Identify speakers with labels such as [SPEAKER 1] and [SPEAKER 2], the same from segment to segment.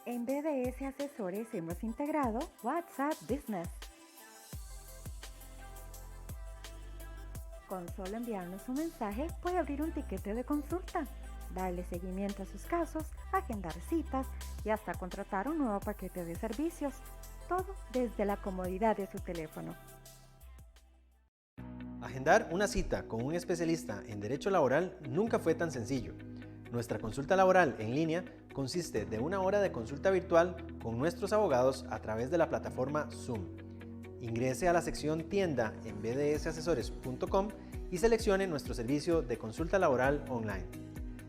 [SPEAKER 1] En BDS Asesores hemos integrado WhatsApp Business. Con solo enviarnos un mensaje puede abrir un tiquete de consulta, darle seguimiento a sus casos, agendar citas y hasta contratar un nuevo paquete de servicios. Todo desde la comodidad de su teléfono.
[SPEAKER 2] Agendar una cita con un especialista en derecho laboral nunca fue tan sencillo. Nuestra consulta laboral en línea consiste de una hora de consulta virtual con nuestros abogados a través de la plataforma Zoom. Ingrese a la sección tienda en bdsasesores.com y seleccione nuestro servicio de consulta laboral online.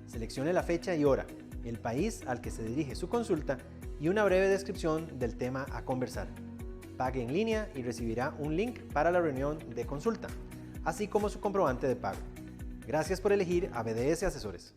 [SPEAKER 2] Seleccione la fecha y hora, el país al que se dirige su consulta y una breve descripción del tema a conversar. Pague en línea y recibirá un link para la reunión de consulta, así como su comprobante de pago. Gracias por elegir a BDS Asesores.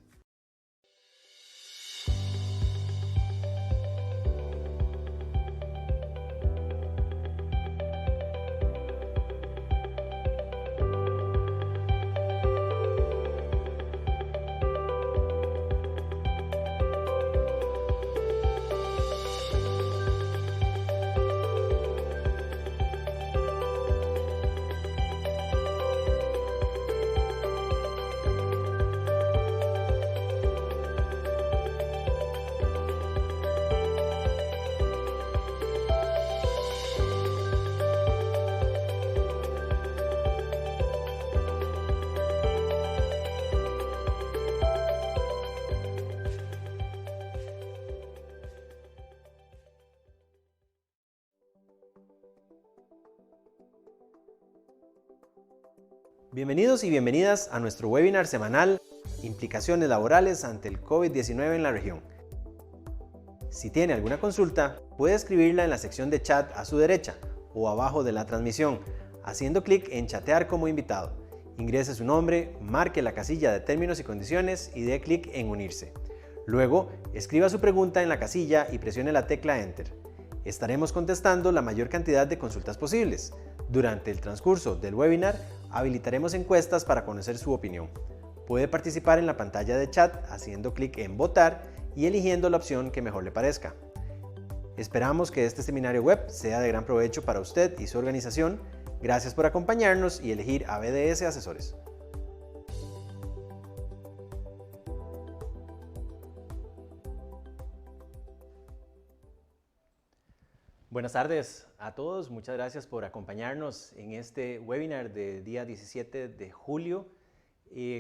[SPEAKER 2] Bienvenidos y bienvenidas a nuestro webinar semanal Implicaciones laborales ante el COVID-19 en la región. Si tiene alguna consulta, puede escribirla en la sección de chat a su derecha o abajo de la transmisión, haciendo clic en chatear como invitado. Ingrese su nombre, marque la casilla de términos y condiciones y dé clic en unirse. Luego, escriba su pregunta en la casilla y presione la tecla Enter. Estaremos contestando la mayor cantidad de consultas posibles. Durante el transcurso del webinar, habilitaremos encuestas para conocer su opinión. Puede participar en la pantalla de chat haciendo clic en Votar y eligiendo la opción que mejor le parezca. Esperamos que este seminario web sea de gran provecho para usted y su organización. Gracias por acompañarnos y elegir a BDS Asesores. Buenas tardes a todos, muchas gracias por acompañarnos en este webinar del día 17 de julio.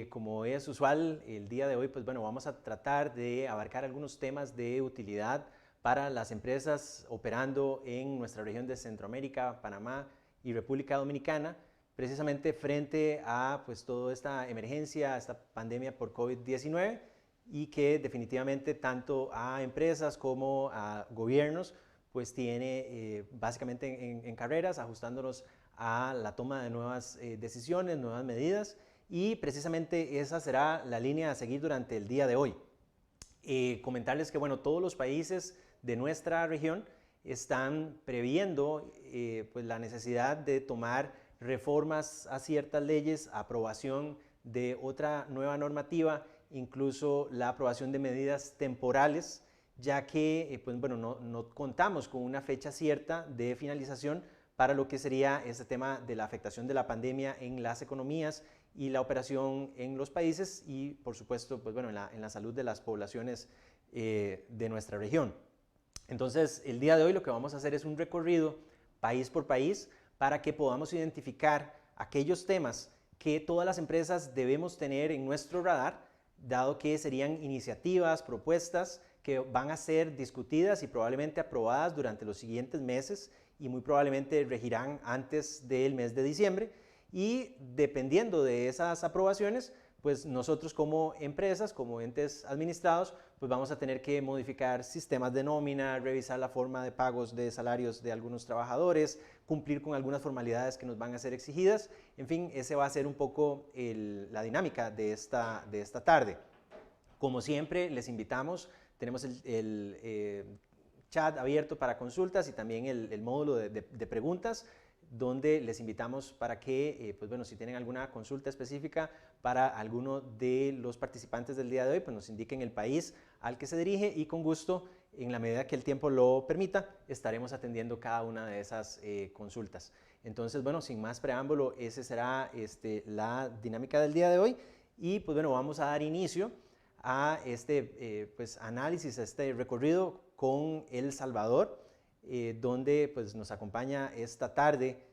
[SPEAKER 2] Como es usual, el día de hoy vamos a tratar de abarcar algunos temas de utilidad para las empresas operando en nuestra región de Centroamérica, Panamá y República Dominicana, precisamente frente a toda esta emergencia, esta pandemia por COVID-19 y que definitivamente tanto a empresas como a gobiernos tiene básicamente en carreras, ajustándonos a la toma de nuevas decisiones, nuevas medidas, y precisamente esa será la línea a seguir durante el día de hoy. Comentarles que todos los países de nuestra región están previendo la necesidad de tomar reformas a ciertas leyes, aprobación de otra nueva normativa, incluso la aprobación de medidas temporales, ya que no contamos con una fecha cierta de finalización para lo que sería este tema de la afectación de la pandemia en las economías y la operación en los países y, por supuesto, en la salud de las poblaciones de nuestra región. Entonces, el día de hoy lo que vamos a hacer es un recorrido país por país para que podamos identificar aquellos temas que todas las empresas debemos tener en nuestro radar, dado que serían iniciativas, propuestas que van a ser discutidas y probablemente aprobadas durante los siguientes meses y muy probablemente regirán antes del mes de diciembre, y dependiendo de esas aprobaciones, nosotros como empresas, como entes administrados, vamos a tener que modificar sistemas de nómina, revisar la forma de pagos de salarios de algunos trabajadores, cumplir con algunas formalidades que nos van a ser exigidas. En fin, ese va a ser un poco la dinámica de esta tarde. Como siempre, les invitamos, tenemos el chat abierto para consultas y también el módulo de preguntas, donde les invitamos para que, si tienen alguna consulta específica para alguno de los participantes del día de hoy, nos indiquen el país al que se dirige y con gusto en la medida que el tiempo lo permita, estaremos atendiendo cada una de esas consultas. Entonces, bueno, sin más preámbulo, esa será la dinámica del día de hoy. Y pues bueno, vamos a dar inicio a este pues, análisis, a este recorrido con El Salvador, donde pues, nos acompaña esta tarde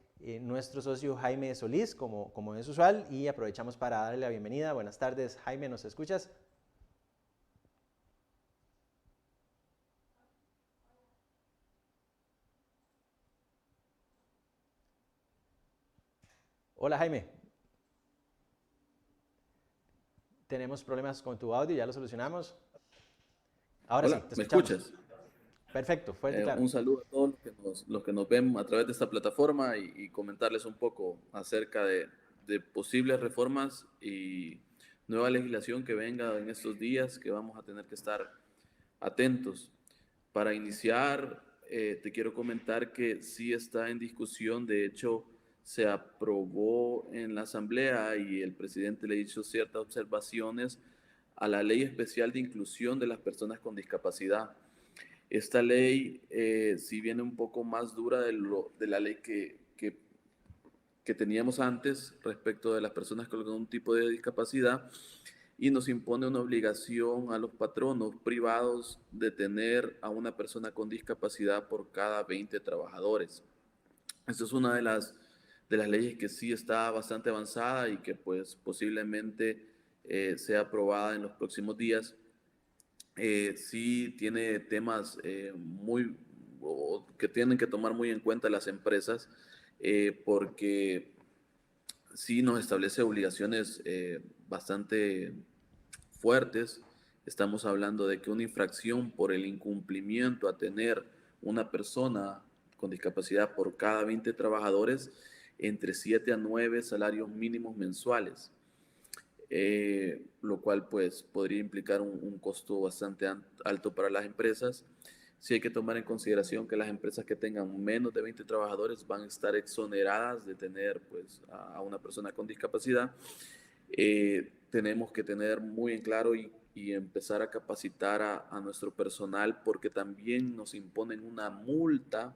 [SPEAKER 2] nuestro socio Jaime Solís, como es usual, y aprovechamos para darle la bienvenida. Buenas tardes, Jaime, ¿nos escuchas? Hola, Jaime. Tenemos problemas con tu audio, ya lo solucionamos. Ahora sí,
[SPEAKER 3] Hola,
[SPEAKER 2] te
[SPEAKER 3] ¿me
[SPEAKER 2] escuchamos.
[SPEAKER 3] escuchas?
[SPEAKER 2] Perfecto, fuerte y claro.
[SPEAKER 3] Un saludo a todos los que nos ven a través de esta plataforma y comentarles un poco acerca de posibles reformas y nueva legislación que venga en estos días que vamos a tener que estar atentos. Para iniciar, te quiero comentar que sí está en discusión, de hecho se aprobó en la Asamblea y el presidente le hizo ciertas observaciones a la Ley Especial de Inclusión de las Personas con Discapacidad. Esta ley sí viene un poco más dura de la ley que teníamos antes respecto de las personas con algún tipo de discapacidad y nos impone una obligación a los patronos privados de tener a una persona con discapacidad por cada 20 trabajadores. Esta es una de las leyes que sí está bastante avanzada y que pues posiblemente sea aprobada en los próximos días. Sí tiene temas que tienen que tomar muy en cuenta las empresas porque sí nos establece obligaciones bastante fuertes. Estamos hablando de que una infracción por el incumplimiento a tener una persona con discapacidad por cada 20 trabajadores, entre 7 a 9 salarios mínimos mensuales. Lo cual pues podría implicar un costo bastante alto para las empresas. Sí hay que tomar en consideración que las empresas que tengan menos de 20 trabajadores van a estar exoneradas de tener pues a una persona con discapacidad. Tenemos que tener muy en claro y empezar a capacitar a nuestro personal porque también nos imponen una multa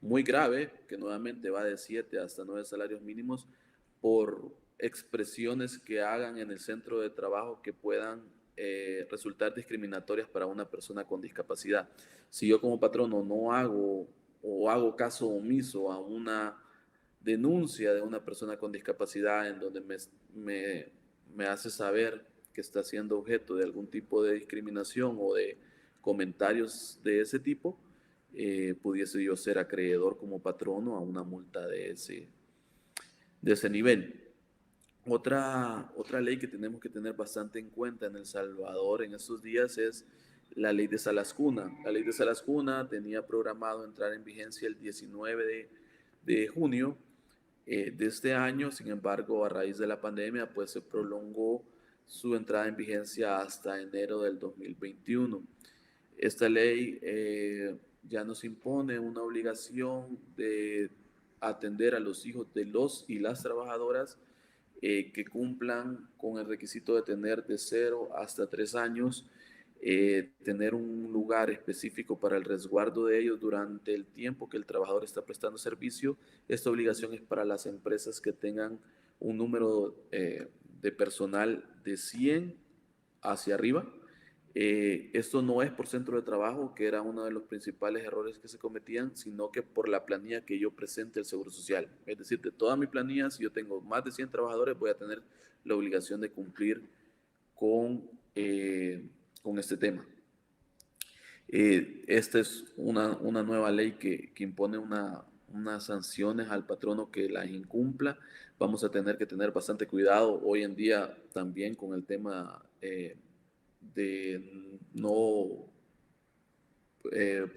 [SPEAKER 3] muy grave que nuevamente va de 7 hasta 9 salarios mínimos por expresiones que hagan en el centro de trabajo que puedan resultar discriminatorias para una persona con discapacidad. Si yo como patrono no hago o hago caso omiso a una denuncia de una persona con discapacidad en donde me hace saber que está siendo objeto de algún tipo de discriminación o de comentarios de ese tipo, pudiese yo ser acreedor como patrono a una multa de ese nivel. Otra ley que tenemos que tener bastante en cuenta en El Salvador en estos días es la ley de Salas Cuna. La ley de Salas Cuna tenía programado entrar en vigencia el 19 de junio de este año, sin embargo, a raíz de la pandemia, pues se prolongó su entrada en vigencia hasta enero del 2021. Esta ley ya nos impone una obligación de atender a los hijos de los y las trabajadoras que cumplan con el requisito de tener de 0 hasta 3 años, tener un lugar específico para el resguardo de ellos durante el tiempo que el trabajador está prestando servicio. Esta obligación es para las empresas que tengan un número de personal de 100 hacia arriba. Esto no es por centro de trabajo, que era uno de los principales errores que se cometían, sino que por la planilla que yo presente el Seguro Social. Es decir, de toda mi planilla, si yo tengo más de 100 trabajadores, voy a tener la obligación de cumplir con este tema. Esta es una nueva ley que impone unas sanciones al patrono que las incumpla. Vamos a tener que tener bastante cuidado hoy en día también con el tema de no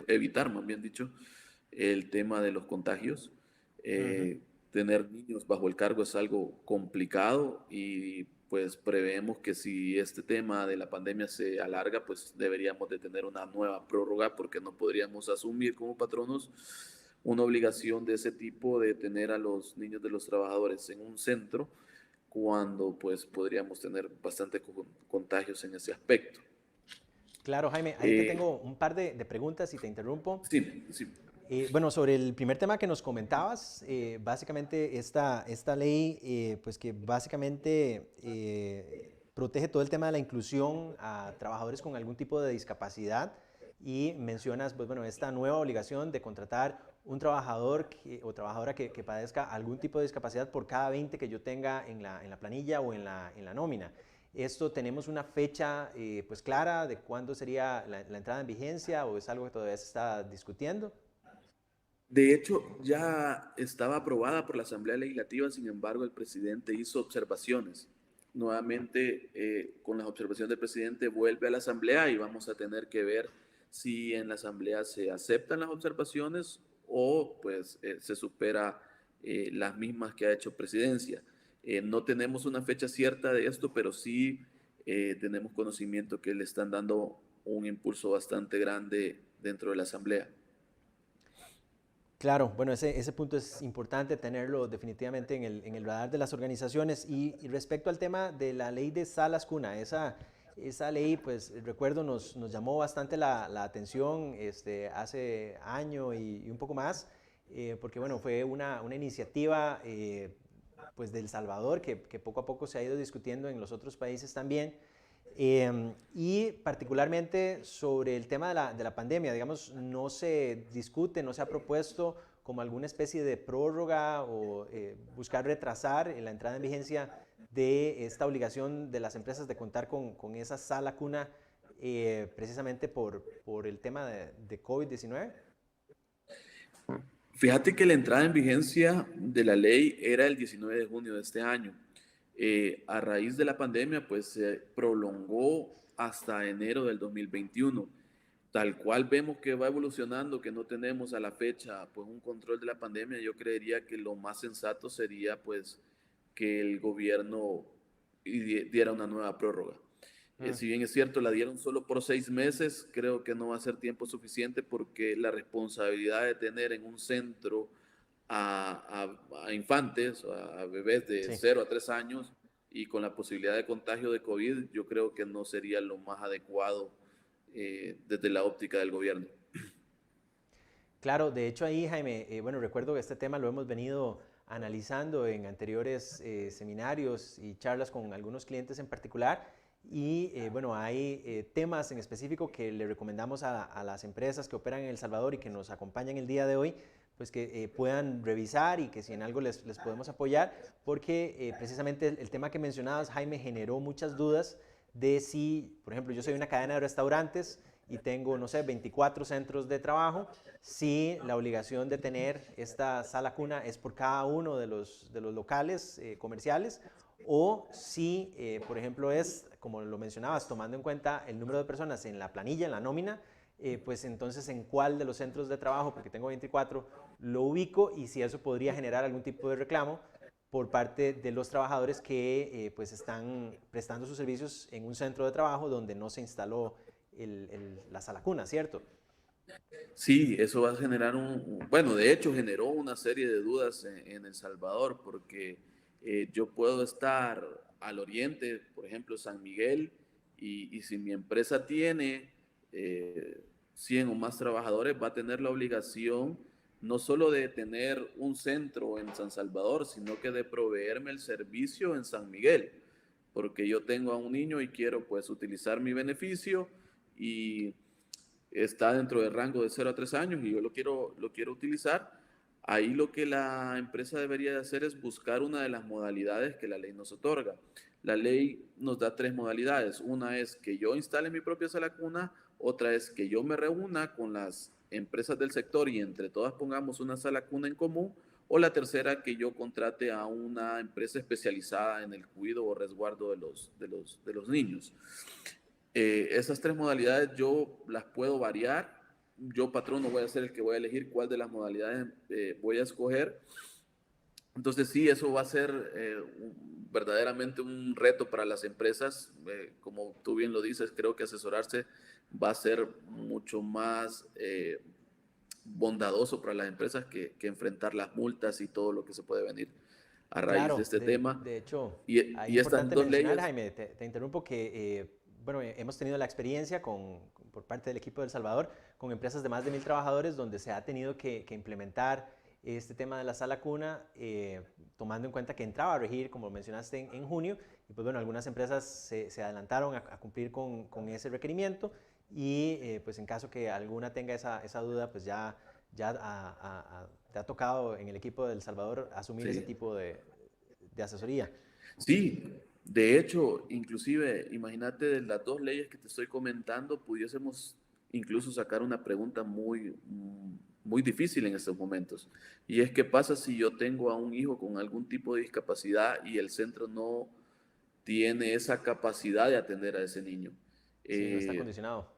[SPEAKER 3] evitar, más bien dicho, el tema de los contagios. Tener niños bajo el cargo es algo complicado y pues preveemos que si este tema de la pandemia se alarga, pues deberíamos de tener una nueva prórroga porque no podríamos asumir como patronos una obligación de ese tipo de tener a los niños de los trabajadores en un centro cuando pues podríamos tener bastante contagios en ese aspecto.
[SPEAKER 2] Claro, Jaime, ahí te
[SPEAKER 3] Eh,
[SPEAKER 2] tengo un par de preguntas y te interrumpo.
[SPEAKER 3] sí, sí.
[SPEAKER 2] Bueno, sobre el primer tema que nos comentabas, básicamente esta ley, pues que básicamente protege todo el tema de la inclusión a trabajadores con algún tipo de discapacidad y mencionas, pues bueno, esta nueva obligación de contratar un trabajador o trabajadora que padezca algún tipo de discapacidad por cada 20 que yo tenga en la planilla o en la nómina. ¿Esto tenemos una fecha pues clara de cuándo sería la entrada en vigencia o es algo que todavía se está discutiendo?
[SPEAKER 3] De hecho, ya estaba aprobada por la Asamblea Legislativa, sin embargo, el presidente hizo observaciones. Nuevamente, con las observaciones del presidente, vuelve a la Asamblea y vamos a tener que ver si en la Asamblea se aceptan las observaciones o pues se supera las mismas que ha hecho presidencia. No tenemos una fecha cierta de esto, pero sí tenemos conocimiento que le están dando un impulso bastante grande dentro de la Asamblea.
[SPEAKER 2] Claro, bueno, ese punto es importante tenerlo definitivamente en el radar de las organizaciones. Y respecto al tema de la ley de salas cuna, esa ley, pues recuerdo, nos llamó bastante la atención hace año y un poco más, porque bueno, fue una iniciativa pues de El Salvador que poco a poco se ha ido discutiendo en los otros países también. Y particularmente sobre el tema de la pandemia, digamos, no se discute, no se ha propuesto como alguna especie de prórroga o buscar retrasar la entrada en vigencia de esta obligación de las empresas de contar con esa sala cuna precisamente por el tema de COVID-19.
[SPEAKER 3] Fíjate que la entrada en vigencia de la ley era el 19 de junio de este año. A raíz de la pandemia, pues se prolongó hasta enero del 2021. Tal cual vemos que va evolucionando, que no tenemos a la fecha pues un control de la pandemia, yo creería que lo más sensato sería pues que el gobierno diera una nueva prórroga.
[SPEAKER 2] Mm.
[SPEAKER 3] Si bien es cierto, la dieron solo por 6 meses, creo que no va a ser tiempo suficiente porque la responsabilidad de tener en un centro a infantes, a bebés de
[SPEAKER 2] Sí.
[SPEAKER 3] 0 a 3 años y con la posibilidad de contagio de COVID, yo creo que no sería lo más adecuado desde la óptica del gobierno.
[SPEAKER 2] Claro, de hecho ahí, Jaime, bueno, recuerdo que este tema lo hemos venido analizando en anteriores seminarios y charlas con algunos clientes en particular. Y bueno, hay temas en específico que le recomendamos a las empresas que operan en El Salvador y que nos acompañan el día de hoy, pues que puedan revisar y que si en algo les podemos apoyar, porque precisamente el tema que mencionabas, Jaime, generó muchas dudas de si, por ejemplo, yo soy una cadena de restaurantes y tengo, no sé, 24 centros de trabajo, si la obligación de tener esta sala cuna es por cada uno de los locales comerciales o si, por ejemplo, es, como lo mencionabas, tomando en cuenta el número de personas en la planilla, en la nómina, pues entonces en cuál de los centros de trabajo, porque tengo 24, lo ubico y si eso podría generar algún tipo de reclamo por parte de los trabajadores que pues están prestando sus servicios en un centro de trabajo donde no se instaló la sala cuna, ¿cierto?
[SPEAKER 3] Sí, eso va a generar bueno, de hecho generó una serie de dudas en El Salvador porque yo puedo estar al oriente, por ejemplo, San Miguel, y si mi empresa tiene 100 o más trabajadores, va a tener la obligación no solo de tener un centro en San Salvador, sino que de proveerme el servicio en San Miguel, porque yo tengo a un niño y quiero pues utilizar mi beneficio y está dentro del rango de 0 a 3 años y yo lo quiero utilizar, ahí lo que la empresa debería de hacer es buscar una de las modalidades que la ley nos otorga. La ley nos da 3 modalidades. Una es que yo instale mi propia sala cuna, otra es que yo me reúna con las empresas del sector y entre todas pongamos una sala cuna en común, o la tercera, que yo contrate a una empresa especializada en el cuidado o resguardo de los niños. Esas 3 modalidades yo las puedo variar. Yo, patrón, no voy a ser el que voy a elegir cuál de las modalidades voy a escoger. Entonces, sí, eso va a ser verdaderamente un reto para las empresas. Como tú bien lo dices, creo que asesorarse va a ser mucho más bondadoso para las empresas que enfrentar las multas y todo lo que se puede venir a raíz de
[SPEAKER 2] Claro,
[SPEAKER 3] este tema.
[SPEAKER 2] de hecho,
[SPEAKER 3] Y,
[SPEAKER 2] ahí
[SPEAKER 3] y estas
[SPEAKER 2] importante
[SPEAKER 3] dos
[SPEAKER 2] mencionar,
[SPEAKER 3] leyes,
[SPEAKER 2] Jaime, te interrumpo que, bueno, hemos tenido la experiencia por parte del equipo de El Salvador con empresas de más de 1,000 trabajadores donde se ha tenido que implementar este tema de la sala cuna, tomando en cuenta que entraba a regir, como mencionaste, en junio, y pues bueno, algunas empresas se adelantaron a cumplir con ese requerimiento y pues en caso que alguna tenga esa duda, pues ya te ha tocado en el equipo de El Salvador asumir ese tipo de asesoría.
[SPEAKER 3] Sí, de hecho, inclusive, imagínate de las dos leyes que te estoy comentando, pudiésemos incluso sacar una pregunta muy difícil en estos momentos. Y es, ¿qué pasa si yo tengo a un hijo con algún tipo de discapacidad y el centro no tiene esa capacidad de atender a ese niño?
[SPEAKER 2] Sí, no está
[SPEAKER 3] Eh,
[SPEAKER 2] condicionado.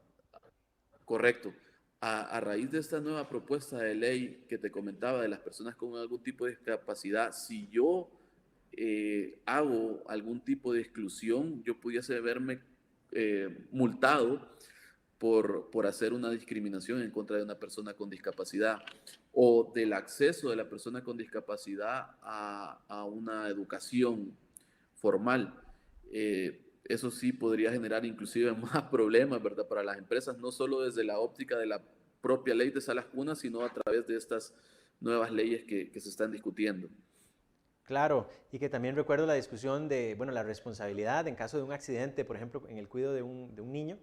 [SPEAKER 3] Correcto. A raíz de esta nueva propuesta de ley que te comentaba de las personas con algún tipo de discapacidad, si yo hago algún tipo de exclusión, yo pudiese verme multado por hacer una discriminación en contra de una persona con discapacidad o del acceso de la persona con discapacidad a una educación formal. Eso sí podría generar inclusive más problemas, ¿verdad? Para las empresas, no solo desde la óptica de la propia ley de salas cunas, sino a través de estas nuevas leyes que se están discutiendo.
[SPEAKER 2] Claro, y que también recuerdo la discusión de, bueno, la responsabilidad en caso de un accidente, por ejemplo, en el cuidado de un niño,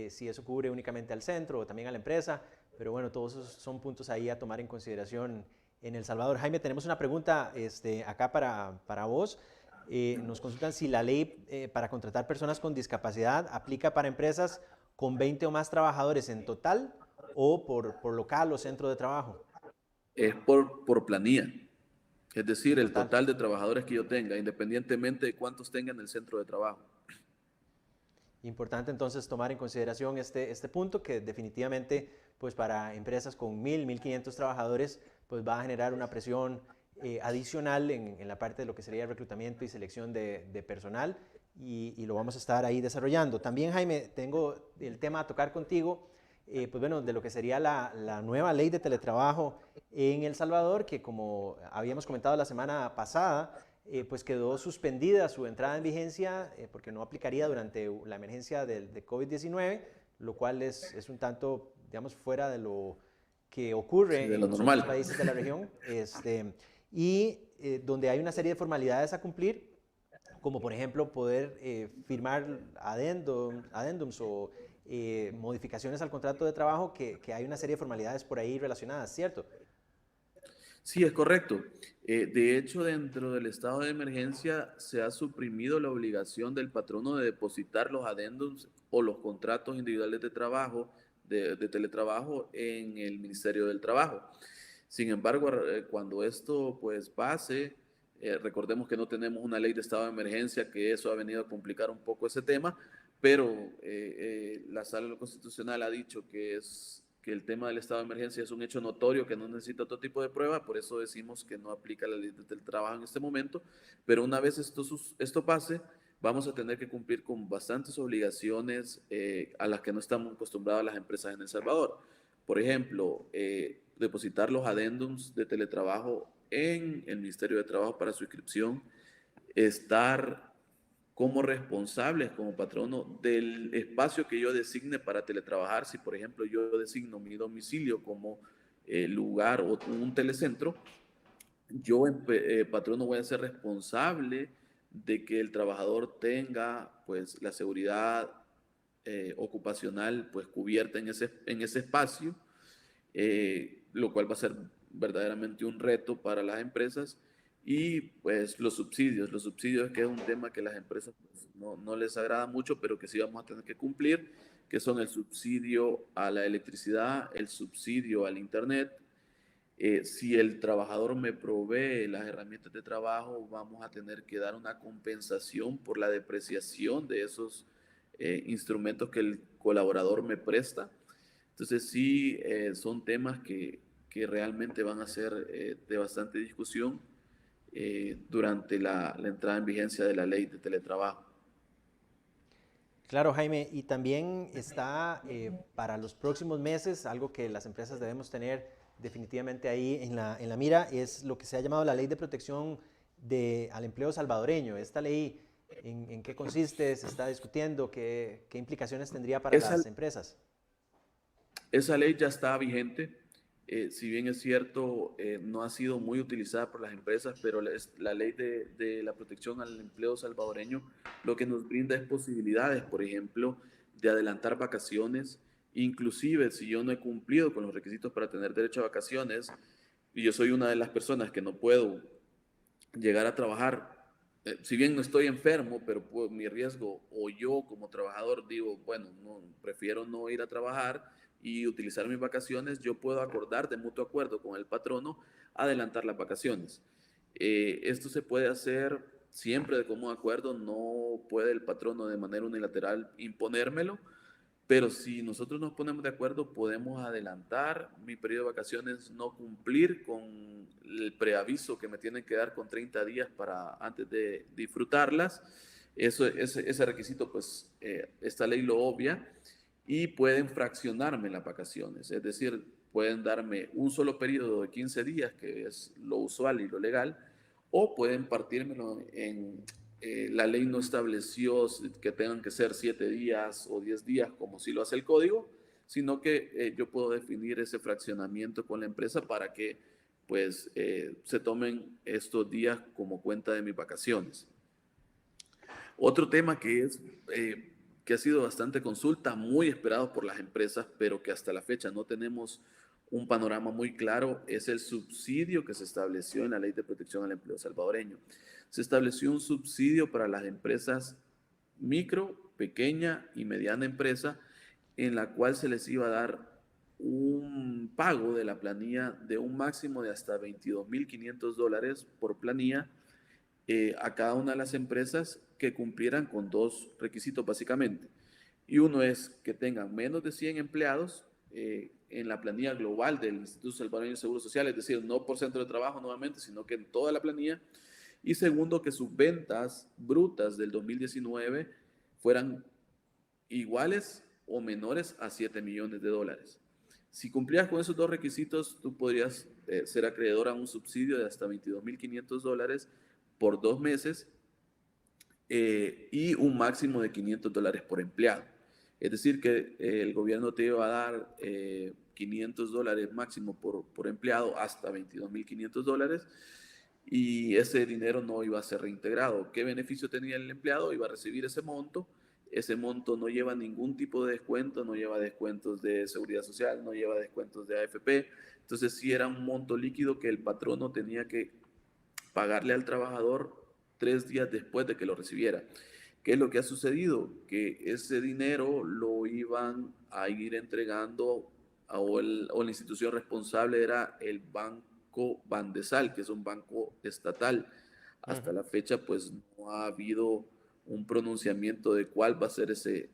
[SPEAKER 2] si eso cubre únicamente al centro o también a la empresa, pero bueno, todos esos son puntos ahí a tomar en consideración en El Salvador. Jaime, tenemos una pregunta acá para vos. Nos consultan si la ley para contratar personas con discapacidad aplica para empresas con 20 o más trabajadores en total o por local o centro de trabajo.
[SPEAKER 3] Es por planilla, es decir,
[SPEAKER 2] En
[SPEAKER 3] el
[SPEAKER 2] total.
[SPEAKER 3] total de trabajadores que yo tenga, independientemente de cuántos tenga en el centro de trabajo.
[SPEAKER 2] Importante entonces tomar en consideración este punto que definitivamente pues para empresas con 1,000, 1,500 trabajadores pues va a generar una presión adicional en la parte de lo que sería el reclutamiento y selección de personal y lo vamos a estar ahí desarrollando. También Jaime, tengo el tema a tocar contigo, pues bueno, de lo que sería la nueva ley de teletrabajo en El Salvador que como habíamos comentado la semana pasada, pues quedó suspendida su entrada en vigencia porque no aplicaría durante la emergencia de COVID-19, lo cual es un tanto, digamos, fuera de lo que
[SPEAKER 3] Sí,
[SPEAKER 2] ocurre
[SPEAKER 3] de
[SPEAKER 2] en
[SPEAKER 3] lo
[SPEAKER 2] los otros
[SPEAKER 3] normal.
[SPEAKER 2] países de la región, y donde hay una serie de formalidades a cumplir, como por ejemplo poder firmar adendums o modificaciones al contrato de trabajo, que hay una serie de formalidades por ahí relacionadas, ¿cierto?
[SPEAKER 3] Sí, es correcto. De hecho, dentro del estado de emergencia se ha suprimido la obligación del patrono de depositar los adendums o los contratos individuales de trabajo, de teletrabajo en el Ministerio del Trabajo. Sin embargo, cuando esto pues pase, recordemos que no tenemos una ley de estado de emergencia, que eso ha venido a complicar un poco ese tema, pero la Sala Constitucional ha dicho que el tema del estado de emergencia es un hecho notorio que no necesita otro tipo de prueba, por eso decimos que no aplica la ley del trabajo en este momento, pero una vez esto pase, vamos a tener que cumplir con bastantes obligaciones a las que no estamos acostumbrados las empresas en El Salvador. Por ejemplo, depositar los adendums de teletrabajo en el Ministerio de Trabajo para su inscripción, estar como responsables, como patrono del espacio que yo designe para teletrabajar. Si, por ejemplo, yo designo mi domicilio como lugar o un telecentro, yo, patrono, voy a ser responsable de que el trabajador tenga pues la seguridad ocupacional pues cubierta en ese espacio, lo cual va a ser verdaderamente un reto para las empresas. Y pues los subsidios que es un tema que las empresas pues, no les agrada mucho, pero que sí vamos a tener que cumplir, que son el subsidio a la electricidad, el subsidio al internet. Si el trabajador me provee las herramientas de trabajo, vamos a tener que dar una compensación por la depreciación de esos instrumentos que el colaborador me presta. Entonces sí, son temas que realmente van a ser de bastante discusión durante la entrada en vigencia de la ley de teletrabajo.
[SPEAKER 2] Claro, Jaime, y también está para los próximos meses, algo que las empresas debemos tener definitivamente ahí en la mira, es lo que se ha llamado la Ley de Protección al Empleo Salvadoreño. Esta ley, ¿en qué consiste? ¿Se está discutiendo? ¿Qué implicaciones tendría para
[SPEAKER 3] Esa,
[SPEAKER 2] las empresas?
[SPEAKER 3] Esa ley ya está vigente. Si bien es cierto, no ha sido muy utilizada por las empresas, pero la ley de la protección al empleo salvadoreño lo que nos brinda es posibilidades, por ejemplo, de adelantar vacaciones. Inclusive, si yo no he cumplido con los requisitos para tener derecho a vacaciones, y yo soy una de las personas que no puedo llegar a trabajar, si bien no estoy enfermo, pero mi riesgo, o yo como trabajador digo, bueno, no, prefiero no ir a trabajar y utilizar mis vacaciones, yo puedo acordar de mutuo acuerdo con el patrono adelantar las vacaciones. Esto se puede hacer siempre de común acuerdo, no puede el patrono de manera unilateral imponérmelo, pero si nosotros nos ponemos de acuerdo, podemos adelantar mi periodo de vacaciones, no cumplir con el preaviso que me tienen que dar con 30 días para antes de disfrutarlas. Ese requisito, pues, esta ley lo obvia, y pueden fraccionarme las vacaciones. Es decir, pueden darme un solo periodo de 15 días, que es lo usual y lo legal, o pueden partírmelo en la ley no estableció que tengan que ser 7 días o 10 días como si lo hace el código, sino que yo puedo definir ese fraccionamiento con la empresa para que pues se tomen estos días como cuenta de mis vacaciones. Otro tema que ha sido bastante consulta, muy esperado por las empresas, pero que hasta la fecha no tenemos un panorama muy claro, es el subsidio que se estableció en la Ley de Protección al Empleo salvadoreño. Se estableció un subsidio para las empresas micro, pequeña y mediana empresa, en la cual se les iba a dar un pago de la planilla de un máximo de hasta $22,500 por planilla a cada una de las empresas que cumplieran con dos requisitos básicamente. Y uno es que tengan menos de 100 empleados en la planilla global del Instituto Salvadoreño de Seguro Social, es decir, no por centro de trabajo nuevamente, sino que en toda la planilla. Y segundo, que sus ventas brutas del 2019 fueran iguales o menores a $7 millones. Si cumplías con esos dos requisitos, tú podrías ser acreedor a un subsidio de hasta $22,500 por 2 meses y un máximo de $500 por empleado. Es decir, que el gobierno te iba a dar $500 máximo por empleado hasta $22,500 y ese dinero no iba a ser reintegrado. ¿Qué beneficio tenía el empleado? Iba a recibir ese monto. Ese monto no lleva ningún tipo de descuento, no lleva descuentos de seguridad social, no lleva descuentos de AFP. Entonces sí era un monto líquido que el patrono tenía que pagarle al trabajador 3 días después de que lo recibiera. ¿Qué es lo que ha sucedido? Que ese dinero lo iban a ir entregando o la institución responsable era el Banco Bandesal, que es un banco estatal. Hasta la fecha, pues no ha habido un pronunciamiento de cuál va a ser ese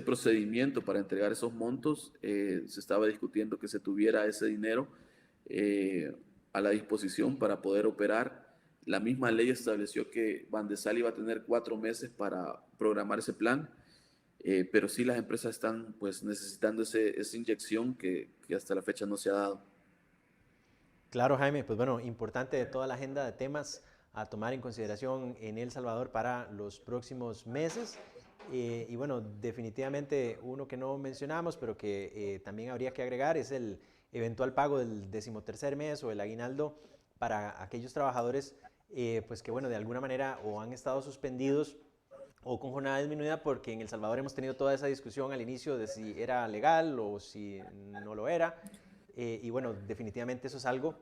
[SPEAKER 3] procedimiento para entregar esos montos. Se estaba discutiendo que se tuviera ese dinero a la disposición para poder operar. La misma ley estableció que Bandesal iba a tener 4 meses para programar ese plan, pero sí las empresas están pues necesitando esa inyección que hasta la fecha no se ha dado.
[SPEAKER 2] Claro, Jaime, pues bueno, importante toda la agenda de temas a tomar en consideración en El Salvador para los próximos meses. Y bueno, definitivamente uno que no mencionamos, pero que también habría que agregar es el eventual pago del 13º mes o el aguinaldo para aquellos trabajadores pues que bueno, de alguna manera o han estado suspendidos o con jornada disminuida, porque en El Salvador hemos tenido toda esa discusión al inicio de si era legal o si no lo era. Y bueno, definitivamente eso es algo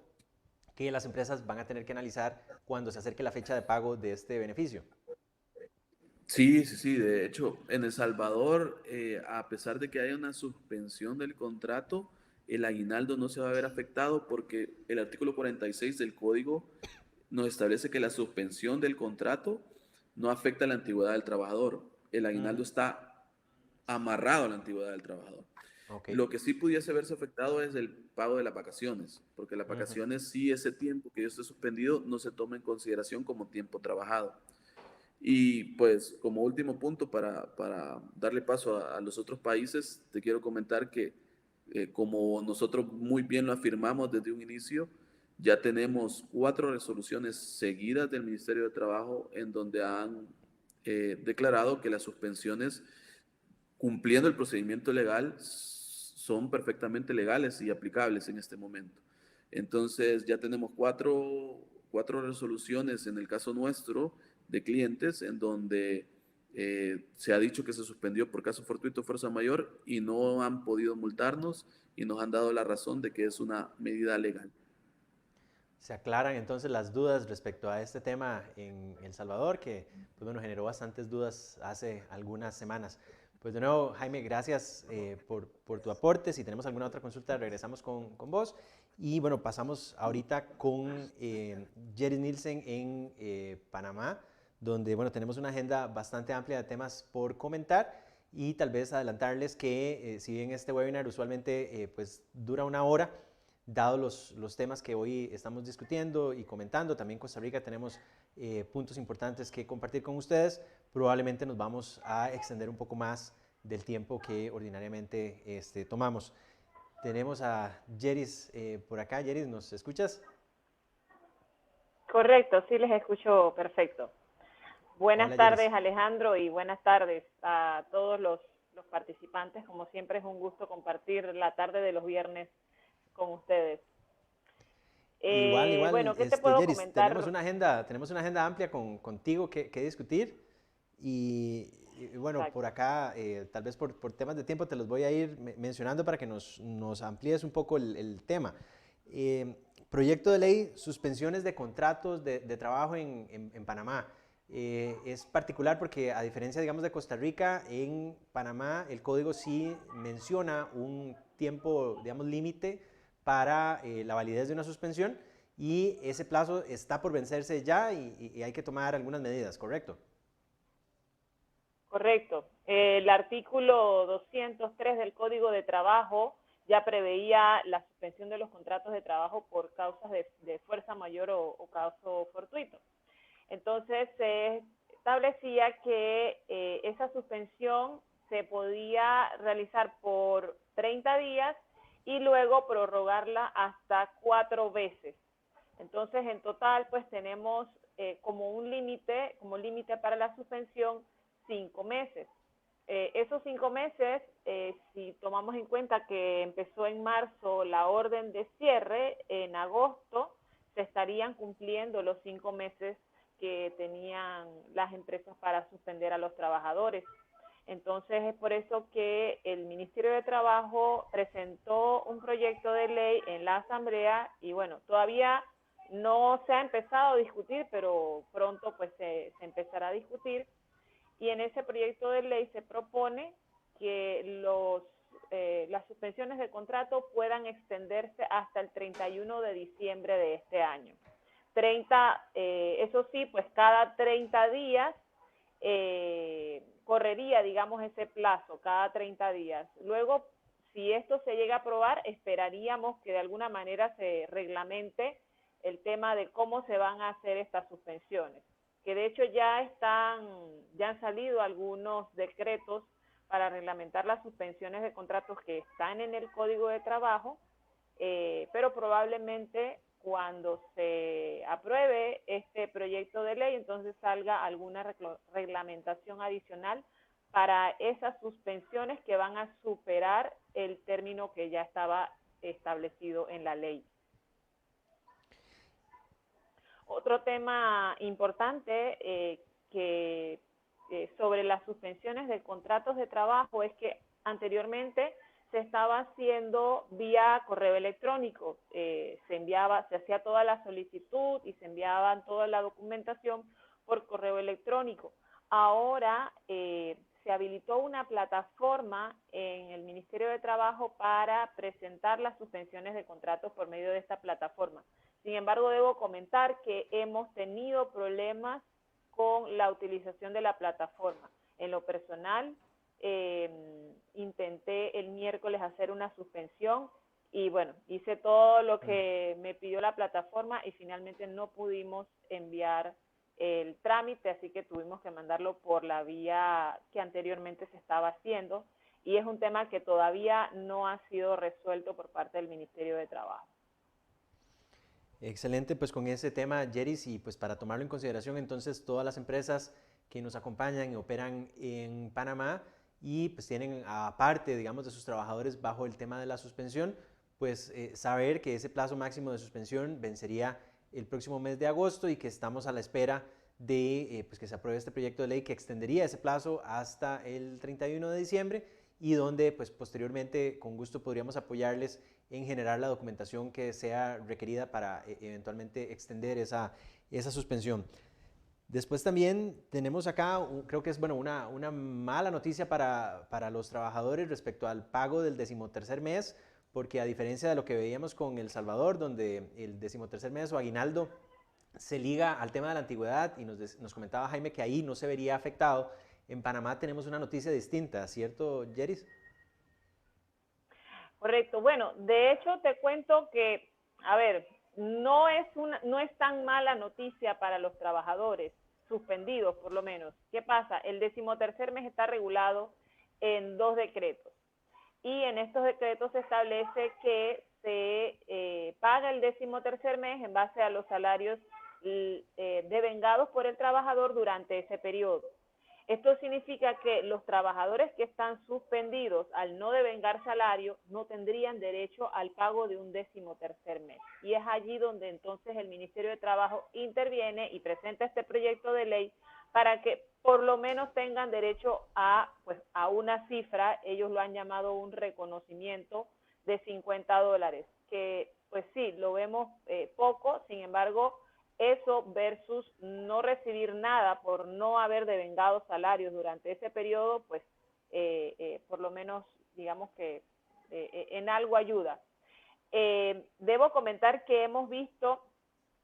[SPEAKER 2] que las empresas van a tener que analizar cuando se acerque la fecha de pago de este beneficio.
[SPEAKER 3] Sí, sí, sí. De hecho, en El Salvador, a pesar de que haya una suspensión del contrato, el aguinaldo no se va a ver afectado porque el artículo 46 del código nos establece que la suspensión del contrato no afecta la antigüedad del trabajador. El aguinaldo está amarrado a la antigüedad del trabajador.
[SPEAKER 2] Okay.
[SPEAKER 3] Lo que sí pudiese verse afectado es el pago de las vacaciones, porque las vacaciones sí, ese tiempo que yo esté suspendido no se toma en consideración como tiempo trabajado. Y pues como último punto para darle paso a los otros países, te quiero comentar que como nosotros muy bien lo afirmamos desde un inicio, ya tenemos 4 resoluciones seguidas del Ministerio de Trabajo en donde han declarado que las suspensiones cumpliendo el procedimiento legal, son perfectamente legales y aplicables en este momento. Entonces ya tenemos cuatro resoluciones en el caso nuestro de clientes en donde se ha dicho que se suspendió por caso fortuito fuerza mayor y no han podido multarnos y nos han dado la razón de que es una medida legal.
[SPEAKER 2] Se aclaran entonces las dudas respecto a este tema en El Salvador, que pues bueno, generó bastantes dudas hace algunas semanas. Pues de nuevo, Jaime, gracias por tu aporte. Si tenemos alguna otra consulta, regresamos con vos. Y bueno, pasamos ahorita con Jerry Nielsen en Panamá, donde bueno, tenemos una agenda bastante amplia de temas por comentar y tal vez adelantarles que si bien este webinar usualmente pues dura una hora, dado los temas que hoy estamos discutiendo y comentando, también Costa Rica tenemos puntos importantes que compartir con ustedes, probablemente nos vamos a extender un poco más del tiempo que ordinariamente tomamos. Tenemos a Yeris por acá. Yeris, ¿nos escuchas?
[SPEAKER 4] Correcto, sí les escucho perfecto. Buenas
[SPEAKER 2] Hola,
[SPEAKER 4] tardes,
[SPEAKER 2] Yeris.
[SPEAKER 4] Alejandro, y buenas tardes a todos los participantes. Como siempre es un gusto compartir la tarde de los viernes con ustedes.
[SPEAKER 2] Igual,
[SPEAKER 4] Bueno, ¿qué te puedo
[SPEAKER 2] Yeris, tenemos
[SPEAKER 4] comentar?
[SPEAKER 2] una agenda amplia contigo que discutir y bueno,
[SPEAKER 4] Exacto.
[SPEAKER 2] por acá, tal vez por temas de tiempo te los voy a ir mencionando para que nos amplíes un poco el tema. Proyecto de ley, suspensiones de contratos de trabajo en Panamá. Es particular porque a diferencia, digamos, de Costa Rica, en Panamá el código sí menciona un tiempo, digamos, límite para la validez de una suspensión y ese plazo está por vencerse ya y hay que tomar algunas medidas, ¿correcto?
[SPEAKER 4] Correcto. El artículo 203 del Código de Trabajo ya preveía la suspensión de los contratos de trabajo por causas de fuerza mayor o caso fortuito. Entonces se establecía que esa suspensión se podía realizar por 30 días y luego prorrogarla hasta 4 veces. Entonces, en total, pues tenemos como límite para la suspensión 5 meses. Esos 5 meses, si tomamos en cuenta que empezó en marzo la orden de cierre, en agosto se estarían cumpliendo los 5 meses que tenían las empresas para suspender a los trabajadores. Entonces es por eso que el Ministerio de Trabajo presentó un proyecto de ley en la Asamblea y bueno, todavía no se ha empezado a discutir, pero pronto pues se empezará a discutir. Y en ese proyecto de ley se propone que las suspensiones de contrato puedan extenderse hasta el 31 de diciembre de este año. Eso sí, pues cada 30 días correría, digamos, ese plazo, cada 30 días. Luego, si esto se llega a aprobar, esperaríamos que de alguna manera se reglamente el tema de cómo se van a hacer estas suspensiones, que de hecho ya han salido algunos decretos para reglamentar las suspensiones de contratos que están en el Código de Trabajo, pero probablemente cuando se apruebe este proyecto de ley, entonces salga alguna reglamentación adicional para esas suspensiones que van a superar el término que ya estaba establecido en la ley. Otro tema importante sobre las suspensiones de contratos de trabajo es que anteriormente se estaba haciendo vía correo electrónico, se hacía toda la solicitud y se enviaban toda la documentación por correo electrónico. Ahora se habilitó una plataforma en el Ministerio de Trabajo para presentar las suspensiones de contratos por medio de esta plataforma. Sin embargo, debo comentar que hemos tenido problemas con la utilización de la plataforma. En lo personal, intenté el miércoles hacer una suspensión y bueno, hice todo lo que me pidió la plataforma y finalmente no pudimos enviar el trámite, así que tuvimos que mandarlo por la vía que anteriormente se estaba haciendo y es un tema que todavía no ha sido resuelto por parte del Ministerio de Trabajo.
[SPEAKER 2] Excelente, pues con ese tema, Yeris, y pues para tomarlo en consideración, entonces todas las empresas que nos acompañan y operan en Panamá, y pues tienen aparte, digamos, de sus trabajadores bajo el tema de la suspensión, pues saber que ese plazo máximo de suspensión vencería el próximo mes de agosto y que estamos a la espera de pues que se apruebe este proyecto de ley que extendería ese plazo hasta el 31 de diciembre y donde pues posteriormente con gusto podríamos apoyarles en generar la documentación que sea requerida para eventualmente extender esa suspensión. Después también tenemos acá, creo que es bueno, una mala noticia para los trabajadores respecto al pago del 13º mes, porque a diferencia de lo que veíamos con El Salvador, donde el 13º mes o aguinaldo se liga al tema de la antigüedad y nos comentaba Jaime que ahí no se vería afectado, en Panamá tenemos una noticia distinta, ¿cierto, Yeris?
[SPEAKER 4] Correcto. Bueno, de hecho te cuento que, a ver, no es tan mala noticia para los trabajadores, suspendidos por lo menos. ¿Qué pasa? El 13º mes está regulado en 2 decretos y en estos decretos se establece que se paga el 13º mes en base a los salarios devengados por el trabajador durante ese periodo. Esto significa que los trabajadores que están suspendidos al no devengar salario no tendrían derecho al pago de un 13º mes. Y es allí donde entonces el Ministerio de Trabajo interviene y presenta este proyecto de ley para que por lo menos tengan derecho a una cifra, ellos lo han llamado un reconocimiento de $50, que pues sí, lo vemos poco, sin embargo, eso versus no recibir nada por no haber devengado salarios durante ese periodo, pues por lo menos digamos que en algo ayuda. Debo comentar que hemos visto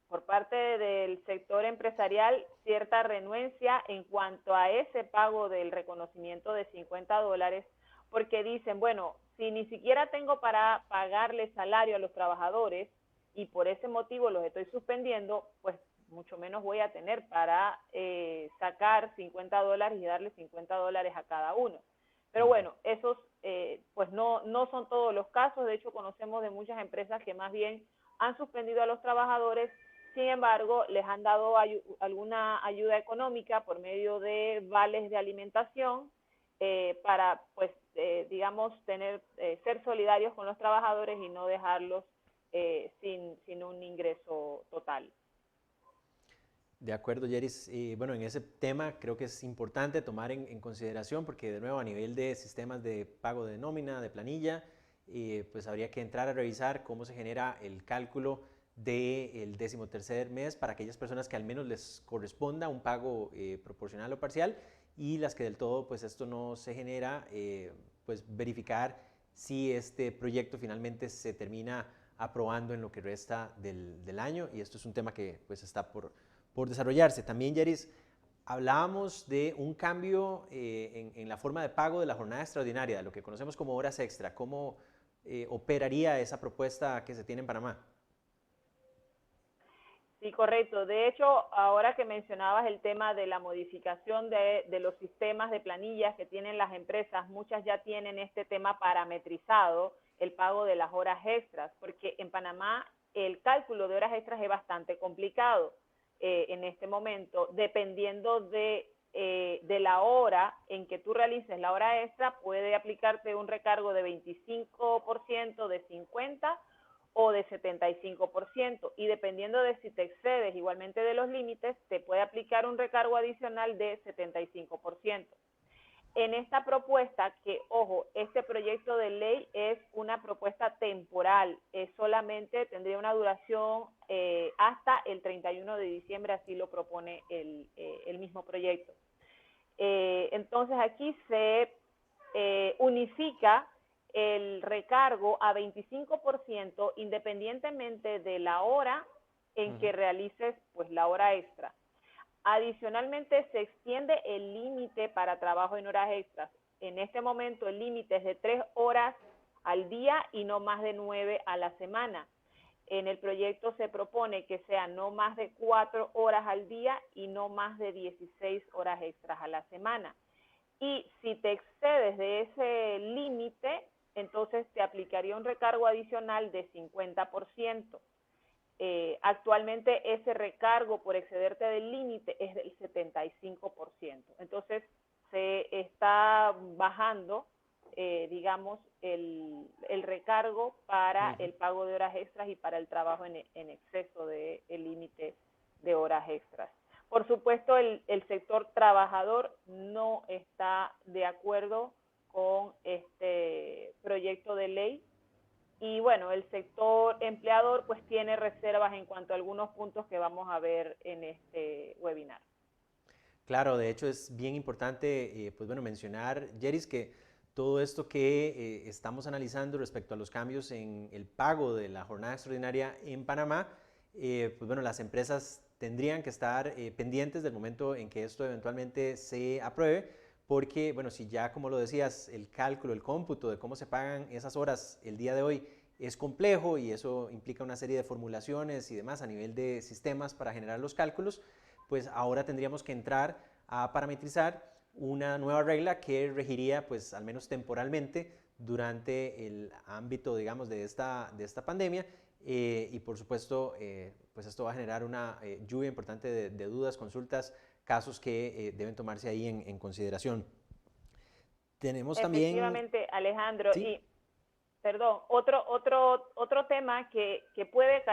[SPEAKER 4] por parte del sector empresarial cierta renuencia en cuanto a ese pago del reconocimiento de $50, porque dicen, bueno, si ni siquiera tengo para pagarle salario a los trabajadores, y por ese motivo los estoy suspendiendo, pues mucho menos voy a tener para sacar $50 y darle $50 a cada uno. Pero bueno, esos pues no son todos los casos, de hecho conocemos de muchas empresas que más bien han suspendido a los trabajadores, sin embargo les han dado alguna ayuda económica por medio de vales de alimentación para pues digamos ser solidarios con los trabajadores y no dejarlos sin un ingreso total.
[SPEAKER 2] De acuerdo, Yeris. Bueno, en ese tema creo que es importante tomar en consideración porque de nuevo a nivel de sistemas de pago de nómina, de planilla, pues habría que entrar a revisar cómo se genera el cálculo del 13º mes para aquellas personas que al menos les corresponda un pago proporcional o parcial y las que del todo pues esto no se genera, pues verificar si este proyecto finalmente se termina aprobando en lo que resta del año y esto es un tema que pues está por desarrollarse. También, Yeris, hablábamos de un cambio en la forma de pago de la jornada extraordinaria, de lo que conocemos como horas extra. ¿Cómo operaría esa propuesta que se tiene en Panamá?
[SPEAKER 4] Sí, correcto. De hecho, ahora que mencionabas el tema de la modificación de los sistemas de planillas que tienen las empresas, muchas ya tienen este tema parametrizado, el pago de las horas extras, porque en Panamá el cálculo de horas extras es bastante complicado en este momento, dependiendo de la hora en que tú realices la hora extra, puede aplicarte un recargo de 25%, de 50% o de 75%, y dependiendo de si te excedes igualmente de los límites, te puede aplicar un recargo adicional de 75%. En esta propuesta, que ojo, este proyecto de ley es una propuesta temporal, solamente tendría una duración hasta el 31 de diciembre, así lo propone el mismo proyecto. Entonces aquí se unifica el recargo a 25% independientemente de la hora en que realices pues la hora extra. Adicionalmente, se extiende el límite para trabajo en horas extras. En este momento, el límite es de 3 horas al día y no más de 9 a la semana. En el proyecto se propone que sea no más de 4 horas al día y no más de 16 horas extras a la semana. Y si te excedes de ese límite, entonces te aplicaría un recargo adicional de 50%. Actualmente ese recargo por excederte del límite es del 75%. Entonces, se está bajando, digamos, el recargo para el pago de horas extras y para el trabajo en exceso del límite de horas extras. Por supuesto, el sector trabajador no está de acuerdo con este proyecto de ley y bueno, el sector empleador pues tiene reservas en cuanto a algunos puntos que vamos a ver en este webinar.
[SPEAKER 2] Claro, de hecho es bien importante pues bueno, mencionar, Yeris, que todo esto que estamos analizando respecto a los cambios en el pago de la jornada extraordinaria en Panamá, pues bueno, las empresas tendrían que estar pendientes del momento en que esto eventualmente se apruebe, porque, bueno, si ya, como lo decías, el cálculo, el cómputo de cómo se pagan esas horas el día de hoy es complejo y eso implica una serie de formulaciones y demás a nivel de sistemas para generar los cálculos, pues ahora tendríamos que entrar a parametrizar una nueva regla que regiría, pues al menos temporalmente, durante el ámbito, digamos, de esta pandemia y por supuesto, pues esto va a generar una lluvia importante de dudas, consultas, casos que deben tomarse ahí en consideración. Tenemos también...
[SPEAKER 4] Efectivamente, Alejandro,
[SPEAKER 2] ¿Sí?
[SPEAKER 4] y perdón, otro tema que puede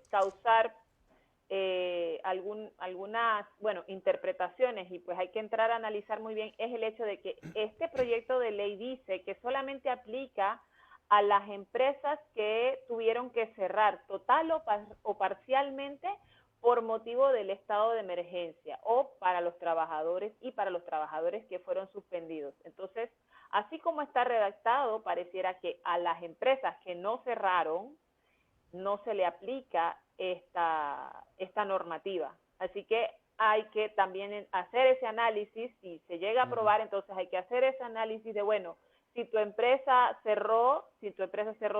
[SPEAKER 4] causar algunas, bueno, interpretaciones y pues hay que entrar a analizar muy bien es el hecho de que este proyecto de ley dice que solamente aplica a las empresas que tuvieron que cerrar total o parcialmente por motivo del estado de emergencia o para los trabajadores y para los trabajadores que fueron suspendidos. Entonces, así como está redactado, pareciera que a las empresas que no cerraron no se le aplica esta normativa. Así que hay que también hacer ese análisis, si se llega a aprobar, entonces hay que hacer ese análisis de, bueno, si tu empresa cerró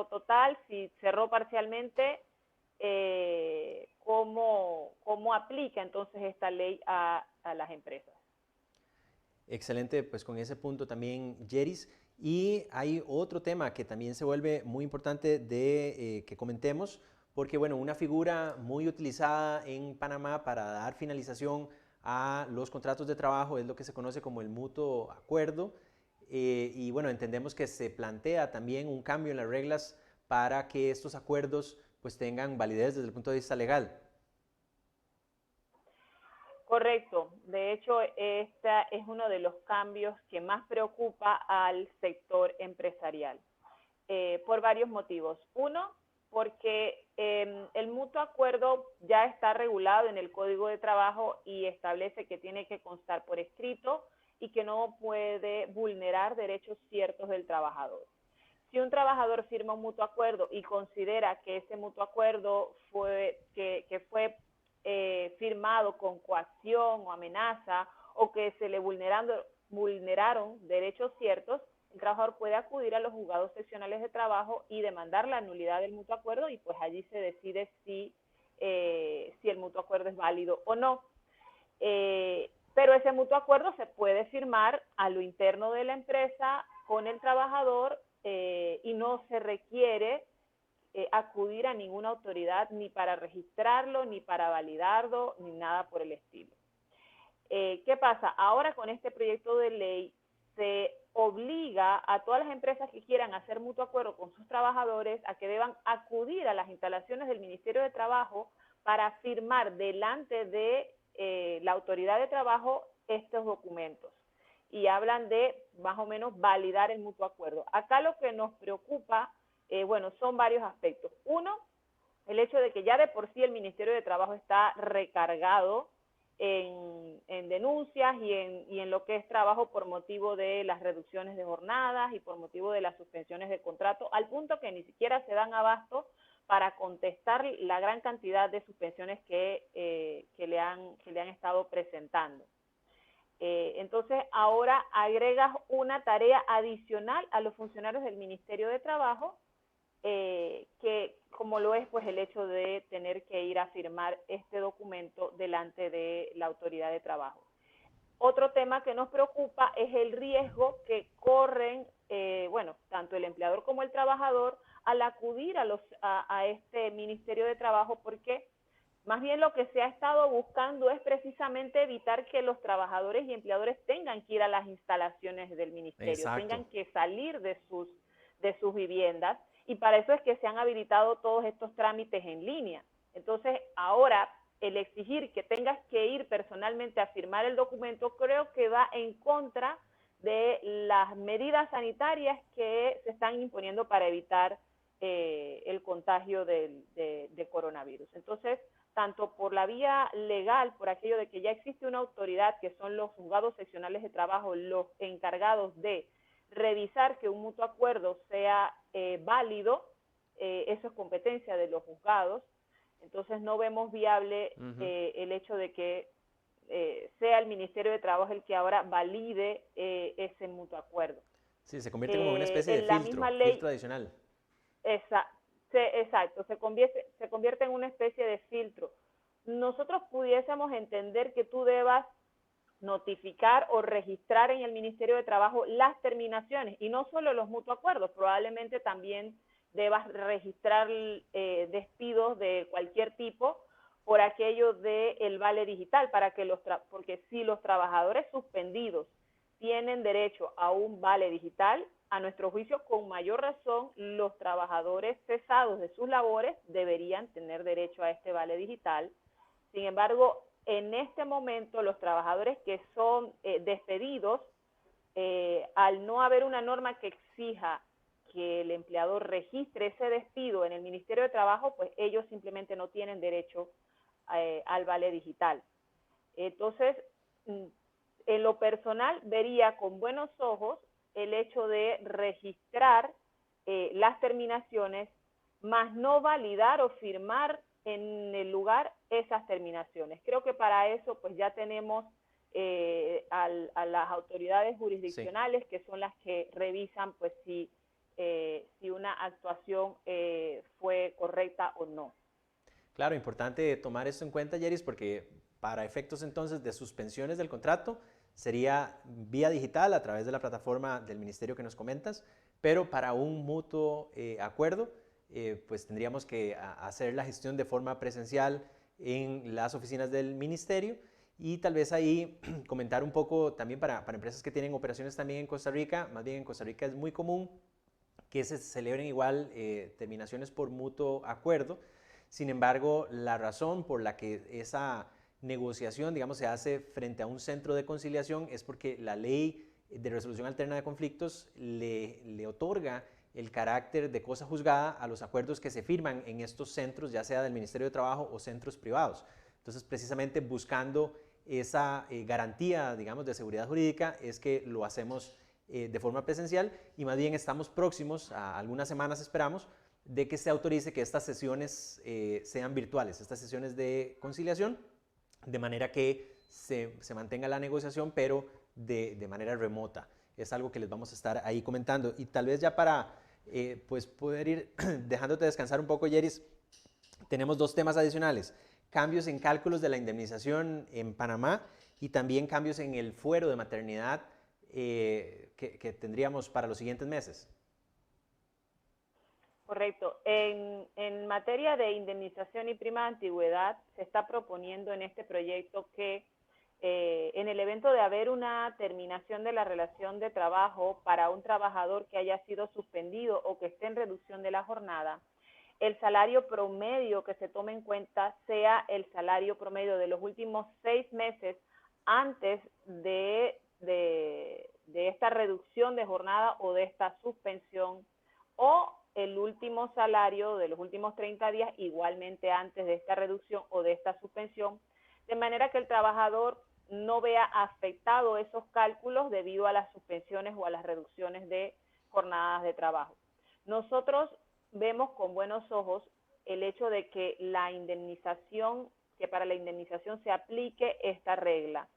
[SPEAKER 4] total, si cerró parcialmente, ¿cómo aplica entonces esta ley a las empresas?
[SPEAKER 2] Excelente, pues con ese punto también, Yeris. Y hay otro tema que también se vuelve muy importante de que comentemos, porque bueno, una figura muy utilizada en Panamá para dar finalización a los contratos de trabajo es lo que se conoce como el mutuo acuerdo. Y bueno, entendemos que se plantea también un cambio en las reglas para que estos acuerdos pues tengan validez desde el punto de vista legal.
[SPEAKER 4] Correcto. De hecho, este es uno de los cambios que más preocupa al sector empresarial, por varios motivos. Uno, porque el mutuo acuerdo ya está regulado en el Código de Trabajo y establece que tiene que constar por escrito y que no puede vulnerar derechos ciertos del trabajador. Si un trabajador firma un mutuo acuerdo y considera que ese mutuo acuerdo fue firmado con coacción o amenaza o que se le vulneraron derechos ciertos, el trabajador puede acudir a los juzgados seccionales de trabajo y demandar la nulidad del mutuo acuerdo y pues allí se decide si el mutuo acuerdo es válido o no. Pero ese mutuo acuerdo se puede firmar a lo interno de la empresa con el trabajador y no se requiere acudir a ninguna autoridad ni para registrarlo, ni para validarlo, ni nada por el estilo. ¿Qué pasa? Ahora con este proyecto de ley se obliga a todas las empresas que quieran hacer mutuo acuerdo con sus trabajadores a que deban acudir a las instalaciones del Ministerio de Trabajo para firmar delante de la autoridad de trabajo estos documentos. Y hablan de más o menos validar el mutuo acuerdo. Acá lo que nos preocupa, bueno, son varios aspectos. Uno, el hecho de que ya de por sí el Ministerio de Trabajo está recargado en denuncias y en lo que es trabajo por motivo de las reducciones de jornadas y por motivo de las suspensiones de contrato, al punto que ni siquiera se dan abasto para contestar la gran cantidad de suspensiones que le han estado presentando. Entonces, ahora agregas una tarea adicional a los funcionarios del Ministerio de Trabajo, que como lo es pues el hecho de tener que ir a firmar este documento delante de la autoridad de trabajo. Otro tema que nos preocupa es el riesgo que corren, bueno, tanto el empleador como el trabajador al acudir a este Ministerio de Trabajo, porque Más bien lo que se ha estado buscando es precisamente evitar que los trabajadores y empleadores tengan que ir a las instalaciones del ministerio, tengan que salir de sus viviendas, y para eso es que se han habilitado todos estos trámites en línea. Entonces, ahora, el exigir que tengas que ir personalmente a firmar el documento, creo que va en contra de las medidas sanitarias que se están imponiendo para evitar el contagio de coronavirus. Entonces, tanto por la vía legal, por aquello de que ya existe una autoridad, que son los juzgados seccionales de trabajo, los encargados de revisar que un mutuo acuerdo sea válido, eso es competencia de los juzgados. Entonces no vemos viable el hecho de que sea el Ministerio de Trabajo el que ahora valide ese mutuo acuerdo.
[SPEAKER 2] Sí, se convierte como una especie de filtro adicional.
[SPEAKER 4] Exacto, se convierte en una especie de filtro. Nosotros pudiésemos entender que tú debas notificar o registrar en el Ministerio de Trabajo las terminaciones, y no solo los mutuos acuerdos, probablemente también debas registrar despidos de cualquier tipo por aquello del vale digital, porque si los trabajadores suspendidos tienen derecho a un vale digital, a nuestro juicio, con mayor razón, los trabajadores cesados de sus labores deberían tener derecho a este vale digital. Sin embargo, en este momento, los trabajadores que son despedidos, al no haber una norma que exija que el empleador registre ese despido en el Ministerio de Trabajo, pues ellos simplemente no tienen derecho al vale digital. Entonces, en lo personal, vería con buenos ojos el hecho de registrar las terminaciones, más no validar o firmar en el lugar esas terminaciones. Creo que para eso pues ya tenemos a las autoridades jurisdiccionales, que son las que revisan pues si una actuación fue correcta o no.
[SPEAKER 2] Claro, importante tomar esto en cuenta, Yeris, porque para efectos entonces de suspensiones del contrato sería vía digital a través de la plataforma del ministerio que nos comentas, pero para un mutuo acuerdo, pues tendríamos que hacer la gestión de forma presencial en las oficinas del ministerio, y tal vez ahí comentar un poco también para empresas que tienen operaciones también en Costa Rica. Más bien en Costa Rica es muy común que se celebren igual terminaciones por mutuo acuerdo. Sin embargo, la razón por la que esa negociación, digamos, se hace frente a un centro de conciliación es porque la ley de resolución alterna de conflictos le otorga el carácter de cosa juzgada a los acuerdos que se firman en estos centros, ya sea del Ministerio de Trabajo o centros privados. Entonces, precisamente buscando esa garantía, digamos, de seguridad jurídica, es que lo hacemos de forma presencial, y más bien estamos próximos, a algunas semanas esperamos, de que se autorice que estas sesiones sean virtuales, estas sesiones de conciliación, de manera que se mantenga la negociación, pero de manera remota. Es algo que les vamos a estar ahí comentando. Y tal vez ya para pues poder ir dejándote descansar un poco, Yeris, tenemos dos temas adicionales: cambios en cálculos de la indemnización en Panamá, y también cambios en el fuero de maternidad que tendríamos para los siguientes meses.
[SPEAKER 4] Correcto. En materia de indemnización y prima de antigüedad, se está proponiendo en este proyecto que en el evento de haber una terminación de la relación de trabajo para un trabajador que haya sido suspendido o que esté en reducción de la jornada, el salario promedio que se tome en cuenta sea el salario promedio de los últimos 6 meses antes de esta reducción de jornada o de esta suspensión, o el último salario de los últimos 30 días igualmente antes de esta reducción o de esta suspensión, de manera que el trabajador no vea afectado esos cálculos debido a las suspensiones o a las reducciones de jornadas de trabajo. Nosotros vemos con buenos ojos el hecho de que para la indemnización se aplique esta regla.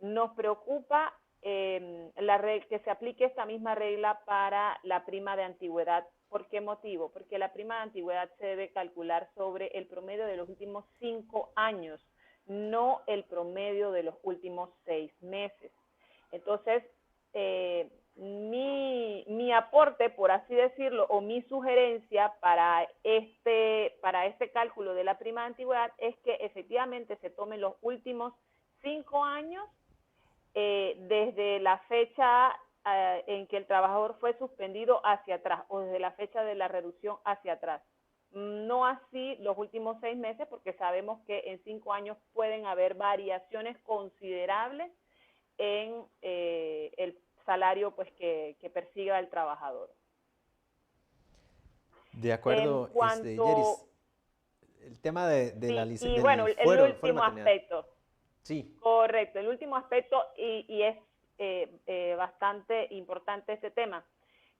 [SPEAKER 4] Nos preocupa que se aplique esta misma regla para la prima de antigüedad. ¿Por qué motivo? Porque la prima de antigüedad se debe calcular sobre el promedio de los últimos 5 años, no el promedio de los últimos 6 meses. Entonces, mi aporte, por así decirlo, o mi sugerencia para este cálculo de la prima de antigüedad es que efectivamente se tomen los últimos 5 años desde la fecha en que el trabajador fue suspendido hacia atrás, o desde la fecha de la reducción hacia atrás. No así los últimos 6 meses, porque sabemos que en 5 años pueden haber variaciones considerables en el salario pues que persiga el trabajador.
[SPEAKER 2] De acuerdo,
[SPEAKER 4] En cuanto,
[SPEAKER 2] Yeris, el tema de
[SPEAKER 4] sí,
[SPEAKER 2] la
[SPEAKER 4] y
[SPEAKER 2] del
[SPEAKER 4] bueno, el
[SPEAKER 2] fuero
[SPEAKER 4] último
[SPEAKER 2] maternidad.
[SPEAKER 4] aspecto.
[SPEAKER 2] Sí.
[SPEAKER 4] Correcto, el último aspecto, y es bastante importante ese tema.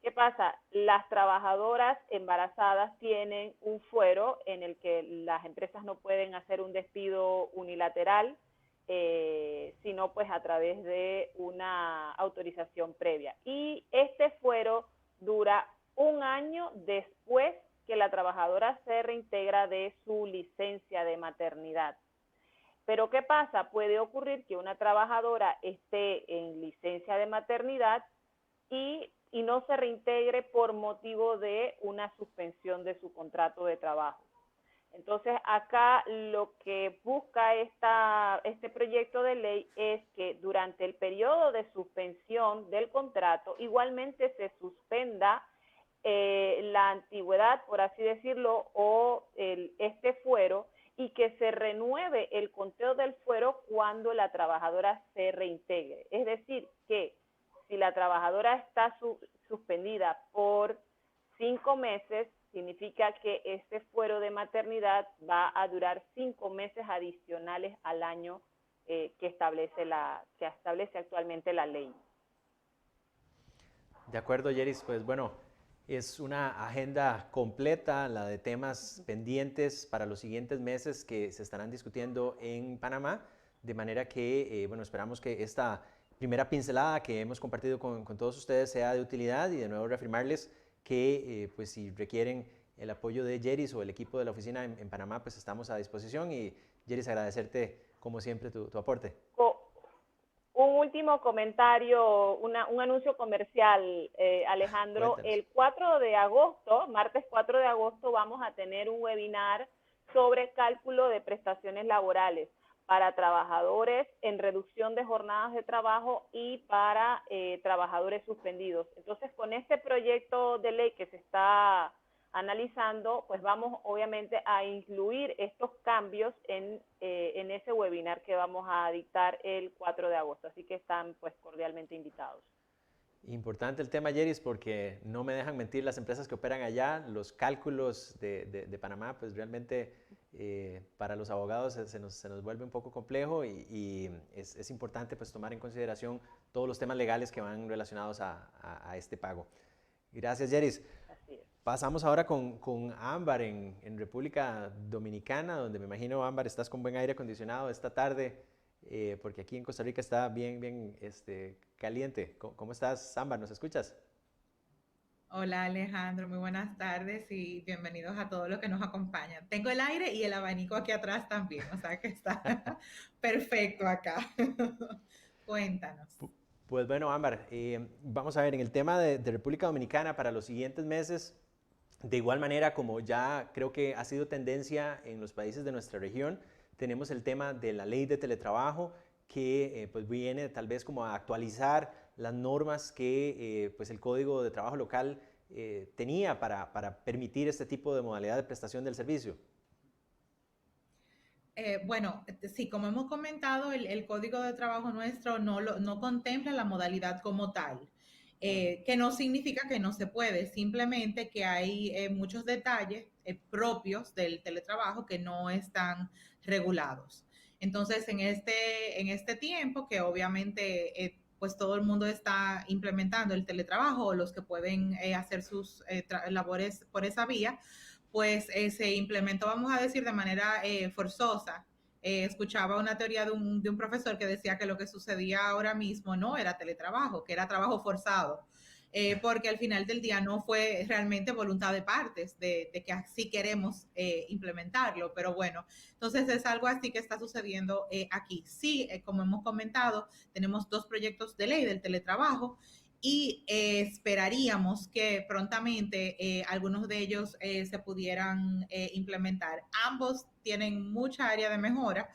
[SPEAKER 4] ¿Qué pasa? Las trabajadoras embarazadas tienen un fuero en el que las empresas no pueden hacer un despido unilateral, sino pues a través de una autorización previa. Y este fuero dura 1 año después que la trabajadora se reintegra de su licencia de maternidad. Pero ¿qué pasa? Puede ocurrir que una trabajadora esté en licencia de maternidad y no se reintegre por motivo de una suspensión de su contrato de trabajo. Entonces, acá lo que busca este proyecto de ley es que durante el periodo de suspensión del contrato, igualmente se suspenda la antigüedad, por así decirlo, o este fuero, y que se renueve el conteo del fuero cuando la trabajadora se reintegre. Es decir, que si la trabajadora está suspendida por 5 meses, significa que este fuero de maternidad va a durar 5 meses adicionales al año que establece actualmente la ley.
[SPEAKER 2] De acuerdo, Yeris, pues bueno, es una agenda completa, la de temas pendientes para los siguientes meses que se estarán discutiendo en Panamá, de manera que, bueno, esperamos que esta primera pincelada que hemos compartido con todos ustedes sea de utilidad y de nuevo reafirmarles que, pues si requieren el apoyo de Yeris o el equipo de la oficina en Panamá, pues estamos a disposición y Yeris, agradecerte como siempre tu aporte.
[SPEAKER 4] Un último comentario, un anuncio comercial, Alejandro.
[SPEAKER 2] Cuéntanos.
[SPEAKER 4] El 4 de agosto, martes 4 de agosto, vamos a tener un webinar sobre cálculo de prestaciones laborales para trabajadores en reducción de jornadas de trabajo y para trabajadores suspendidos. Entonces, con este proyecto de ley que se está analizando, pues vamos obviamente a incluir estos cambios en ese webinar que vamos a dictar el 4 de agosto. Así que están pues cordialmente invitados.
[SPEAKER 2] Importante el tema, Yeris, porque no me dejan mentir las empresas que operan allá. Los cálculos de Panamá, pues realmente para los abogados se nos vuelve un poco complejo y es importante pues tomar en consideración todos los temas legales que van relacionados a este pago. Gracias, Yeris.
[SPEAKER 4] Así es.
[SPEAKER 2] Pasamos ahora con Ámbar en República Dominicana, donde me imagino, Ámbar, estás con buen aire acondicionado esta tarde, porque aquí en Costa Rica está bien caliente. ¿Cómo estás, Ámbar? ¿Nos escuchas?
[SPEAKER 5] Hola Alejandro, muy buenas tardes y bienvenidos a todos los que nos acompañan. Tengo el aire y el abanico aquí atrás también, o sea que está perfecto acá. Cuéntanos.
[SPEAKER 2] Pues bueno, Ámbar, vamos a ver, en el tema de República Dominicana para los siguientes meses, de igual manera como ya creo que ha sido tendencia en los países de nuestra región, tenemos el tema de la ley de teletrabajo que pues viene tal vez como a actualizar las normas que pues el Código de Trabajo Local tenía para permitir este tipo de modalidad de prestación del servicio.
[SPEAKER 5] Bueno, sí, como hemos comentado, el Código de Trabajo nuestro no contempla la modalidad como tal. Que no significa que no se puede, simplemente que hay muchos detalles propios del teletrabajo que no están regulados. Entonces, en este tiempo que obviamente pues todo el mundo está implementando el teletrabajo o los que pueden hacer sus labores por esa vía, pues se implementó, vamos a decir, de manera forzosa. Escuchaba una teoría de un profesor que decía que lo que sucedía ahora mismo no era teletrabajo, que era trabajo forzado, porque al final del día no fue realmente voluntad de partes de que así queremos implementarlo, pero bueno, entonces es algo así que está sucediendo aquí. Sí, como hemos comentado, tenemos 2 proyectos de ley del teletrabajo y esperaríamos que prontamente algunos de ellos se pudieran implementar. Ambos tienen mucha área de mejora,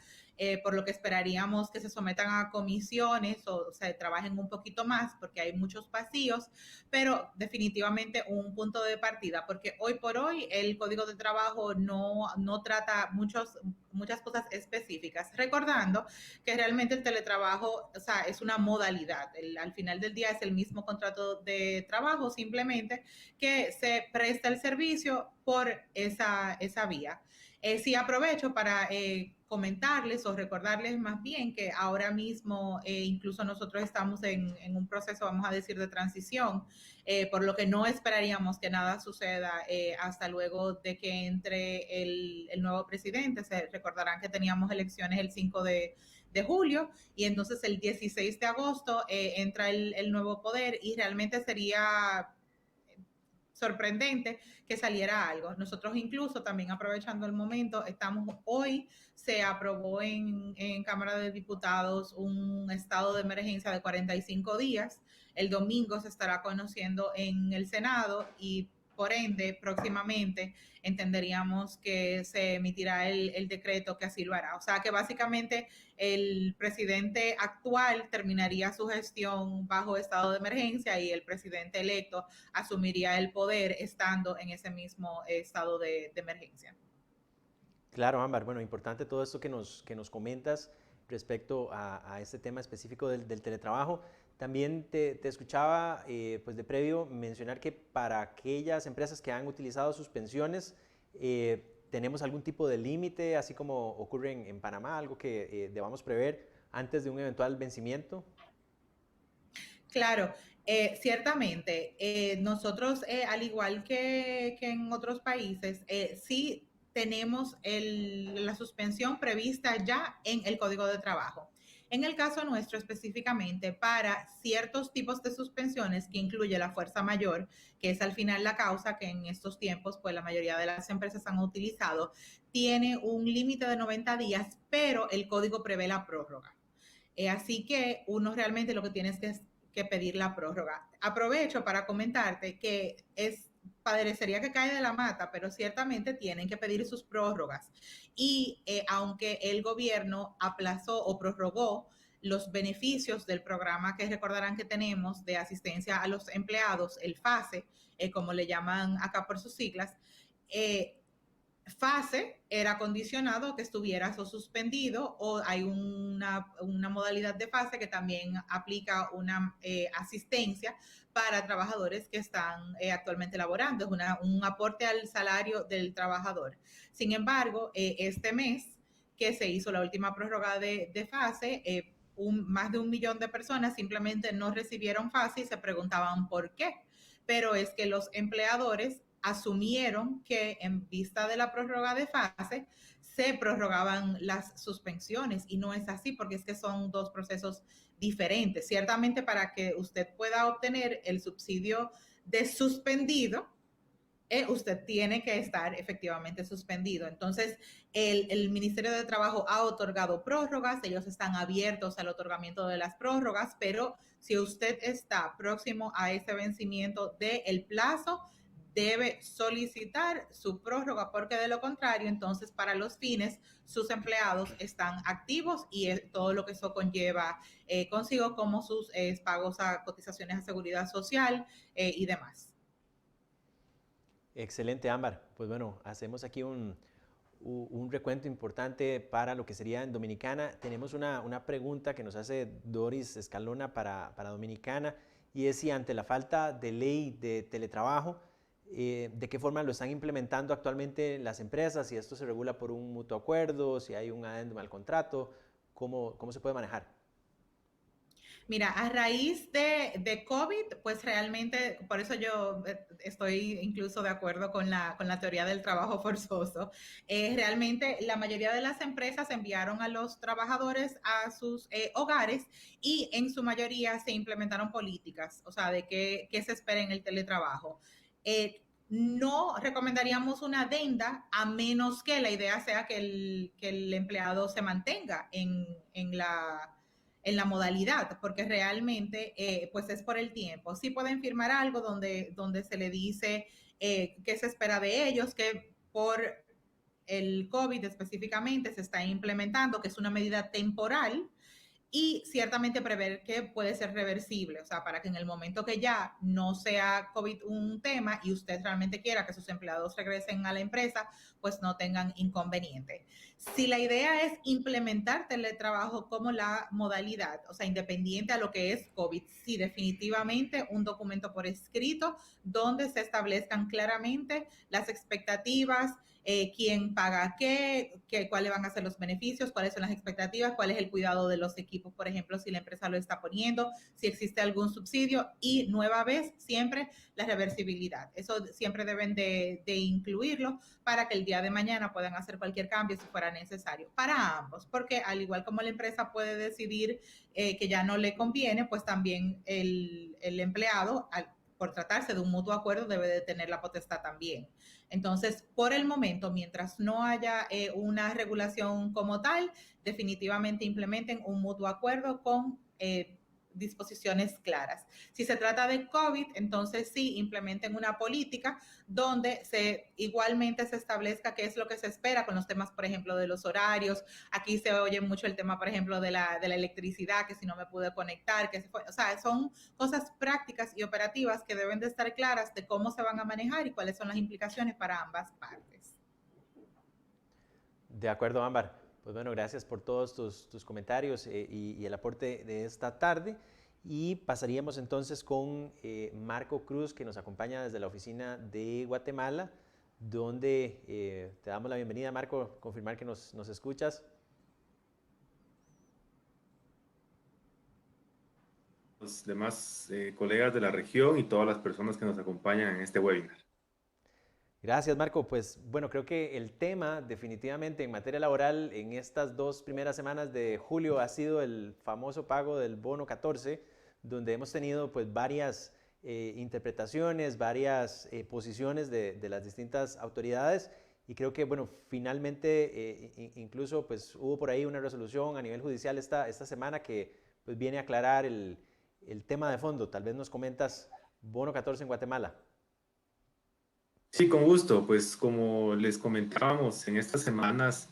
[SPEAKER 5] por lo que esperaríamos que se sometan a comisiones o se trabajen un poquito más porque hay muchos vacíos, pero definitivamente un punto de partida, porque hoy por hoy el Código de Trabajo no trata muchas cosas específicas, recordando que realmente el teletrabajo, o sea, es una modalidad. Al final del día es el mismo contrato de trabajo, simplemente que se presta el servicio por esa vía. Sí aprovecho para comentarles o recordarles más bien que ahora mismo incluso nosotros estamos en un proceso, vamos a decir, de transición, por lo que no esperaríamos que nada suceda hasta luego de que entre el nuevo presidente. Se recordarán que teníamos elecciones el 5 de julio y entonces el 16 de agosto entra el nuevo poder y realmente sería sorprendente que saliera algo. Nosotros incluso también aprovechando el momento, hoy se aprobó en Cámara de Diputados un estado de emergencia de 45 días. El domingo se estará conociendo en el Senado y por ende próximamente entenderíamos que se emitirá el decreto que así lo hará. O sea que básicamente el presidente actual terminaría su gestión bajo estado de emergencia y el presidente electo asumiría el poder estando en ese mismo estado de emergencia.
[SPEAKER 2] Claro, Ámbar, bueno, importante todo esto que nos comentas respecto a este tema específico del teletrabajo. También te escuchaba, pues de previo, mencionar que para aquellas empresas que han utilizado sus pensiones, ¿tenemos algún tipo de límite, así como ocurre en Panamá, algo que debamos prever antes de un eventual vencimiento?
[SPEAKER 5] Claro, ciertamente. Nosotros, al igual que en otros países, sí tenemos la suspensión prevista ya en el Código de Trabajo. En el caso nuestro específicamente, para ciertos tipos de suspensiones que incluye la fuerza mayor, que es al final la causa que en estos tiempos pues la mayoría de las empresas han utilizado, tiene un límite de 90 días, pero el código prevé la prórroga. Así que uno realmente lo que tiene es que pedir la prórroga. Aprovecho para comentarte que parecería que cae de la mata, pero ciertamente tienen que pedir sus prórrogas. Y aunque el gobierno aplazó o prorrogó los beneficios del programa que recordarán que tenemos de asistencia a los empleados, el FASE, como le llaman acá por sus siglas, fase era condicionado que estuvieras o suspendido o hay una modalidad de fase que también aplica una asistencia para trabajadores que están actualmente laborando. Es un aporte al salario del trabajador. Sin embargo, este mes que se hizo la última prórroga de fase, más de 1 millón de personas simplemente no recibieron fase y se preguntaban por qué. Pero es que los empleadores asumieron que en vista de la prórroga de fase se prorrogaban las suspensiones y no es así porque es que son dos procesos diferentes. Ciertamente para que usted pueda obtener el subsidio de suspendido, usted tiene que estar efectivamente suspendido. Entonces, el Ministerio de Trabajo ha otorgado prórrogas, ellos están abiertos al otorgamiento de las prórrogas, pero si usted está próximo a ese vencimiento del plazo, debe solicitar su prórroga, porque de lo contrario, entonces para los fines, sus empleados están activos y todo lo que eso conlleva consigo, como sus pagos a cotizaciones a seguridad social y demás.
[SPEAKER 2] Excelente, Ámbar. Pues bueno, hacemos aquí un recuento importante para lo que sería en Dominicana. Tenemos una pregunta que nos hace Doris Escalona para Dominicana y es si ante la falta de ley de teletrabajo, de qué forma lo están implementando actualmente las empresas, si esto se regula por un mutuo acuerdo, si hay un adendum al contrato, cómo se puede manejar.
[SPEAKER 5] Mira, a raíz de COVID, pues realmente, por eso yo estoy incluso de acuerdo con la teoría del trabajo forzoso. Realmente la mayoría de las empresas enviaron a los trabajadores a sus hogares y en su mayoría se implementaron políticas, o sea, de qué se espera en el teletrabajo. No recomendaríamos una adenda a menos que la idea sea que el empleado se mantenga en en la modalidad, porque realmente pues es por el tiempo. Sí pueden firmar algo donde se le dice qué se espera de ellos, que por el COVID específicamente se está implementando, que es una medida temporal, y ciertamente prever que puede ser reversible, o sea, para que en el momento que ya no sea COVID un tema y usted realmente quiera que sus empleados regresen a la empresa, pues no tengan inconveniente. Si la idea es implementar teletrabajo como la modalidad, o sea, independiente a lo que es COVID, sí, definitivamente un documento por escrito donde se establezcan claramente las expectativas, quién paga cuáles van a ser los beneficios, cuáles son las expectativas, cuál es el cuidado de los equipos, por ejemplo, si la empresa lo está poniendo, si existe algún subsidio y nueva vez siempre la reversibilidad. Eso siempre deben de incluirlo para que el día de mañana puedan hacer cualquier cambio si fuera necesario para ambos, porque al igual como la empresa puede decidir que ya no le conviene, pues también el empleado, por tratarse de un mutuo acuerdo, debe de tener la potestad también. Entonces, por el momento, mientras no haya una regulación como tal, definitivamente implementen un mutuo acuerdo con disposiciones claras. Si se trata de COVID, entonces sí implementen una política donde igualmente se establezca qué es lo que se espera con los temas, por ejemplo, de los horarios. Aquí se oye mucho el tema, por ejemplo, de la electricidad, que si no me pude conectar, que se fue. O sea, son cosas prácticas y operativas que deben de estar claras de cómo se van a manejar y cuáles son las implicaciones para ambas partes.
[SPEAKER 2] De acuerdo, Ámbar. Pues bueno, gracias por todos tus comentarios y el aporte de esta tarde. Y pasaríamos entonces con Marco Cruz, que nos acompaña desde la oficina de Guatemala, donde te damos la bienvenida, Marco, confirmar que nos escuchas.
[SPEAKER 6] Los demás colegas de la región y todas las personas que nos acompañan en este webinar.
[SPEAKER 2] Gracias, Marco. Pues bueno, creo que el tema definitivamente en materia laboral en estas 2 primeras semanas de julio ha sido el famoso pago del bono 14, donde hemos tenido pues varias interpretaciones, varias posiciones de las distintas autoridades y creo que bueno, finalmente incluso pues hubo por ahí una resolución a nivel judicial esta semana que pues viene a aclarar el tema de fondo. Tal vez nos comentas bono 14 en Guatemala.
[SPEAKER 6] Sí, con gusto. Pues como les comentábamos en estas semanas,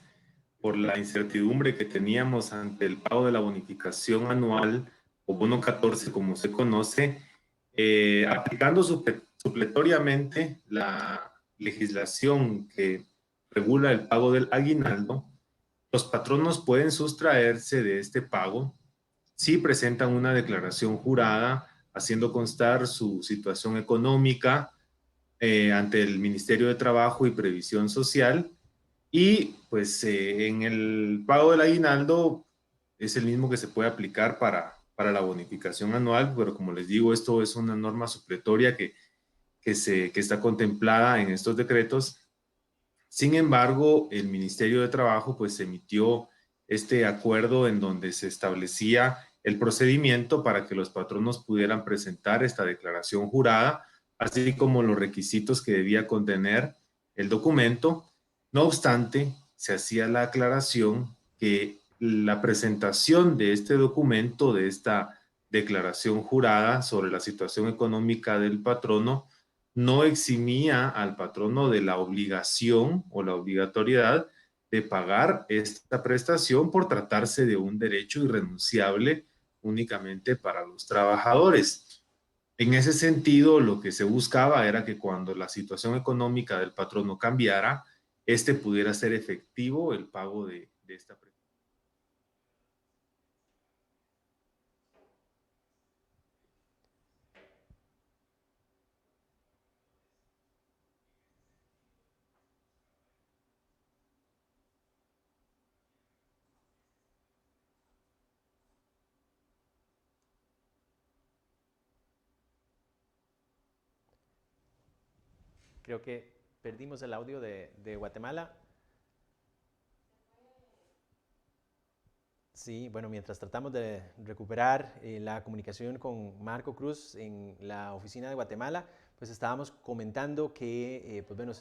[SPEAKER 6] por la incertidumbre que teníamos ante el pago de la bonificación anual o bono 14, como se conoce, aplicando supletoriamente la legislación que regula el pago del aguinaldo, los patronos pueden sustraerse de este pago si presentan una declaración jurada haciendo constar su situación económica ante el Ministerio de Trabajo y Previsión Social y pues en el pago del aguinaldo es el mismo que se puede aplicar para la bonificación anual, pero como les digo, esto es una norma supletoria que está contemplada en estos decretos. Sin embargo, el Ministerio de Trabajo pues emitió este acuerdo en donde se establecía el procedimiento para que los patronos pudieran presentar esta declaración jurada, así como los requisitos que debía contener el documento. No obstante, se hacía la aclaración que la presentación de este documento, de esta declaración jurada sobre la situación económica del patrono, no eximía al patrono de la obligación o la obligatoriedad de pagar esta prestación por tratarse de un derecho irrenunciable únicamente para los trabajadores. En ese sentido, lo que se buscaba era que cuando la situación económica del patrono cambiara, este pudiera ser efectivo el pago de esta prestación.
[SPEAKER 2] Creo que perdimos el audio de Guatemala. Sí, bueno, mientras tratamos de recuperar la comunicación con Marco Cruz en la oficina de Guatemala, pues estábamos comentando que, pues bueno,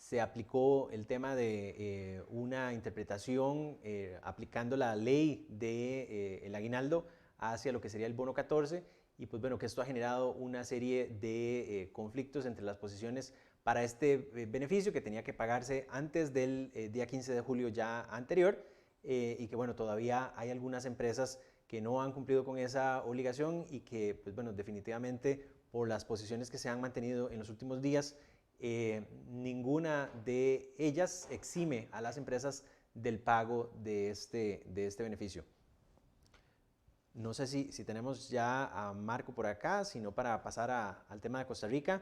[SPEAKER 2] se aplicó el tema de una interpretación aplicando la ley del aguinaldo hacia lo que sería el bono 14, y pues bueno, que esto ha generado una serie de conflictos entre las posiciones para este beneficio que tenía que pagarse antes del día 15 de julio ya anterior, y que bueno, todavía hay algunas empresas que no han cumplido con esa obligación y que pues bueno, definitivamente por las posiciones que se han mantenido en los últimos días, ninguna de ellas exime a las empresas del pago de este beneficio. No sé si tenemos ya a Marco por acá, sino para pasar al tema de Costa Rica.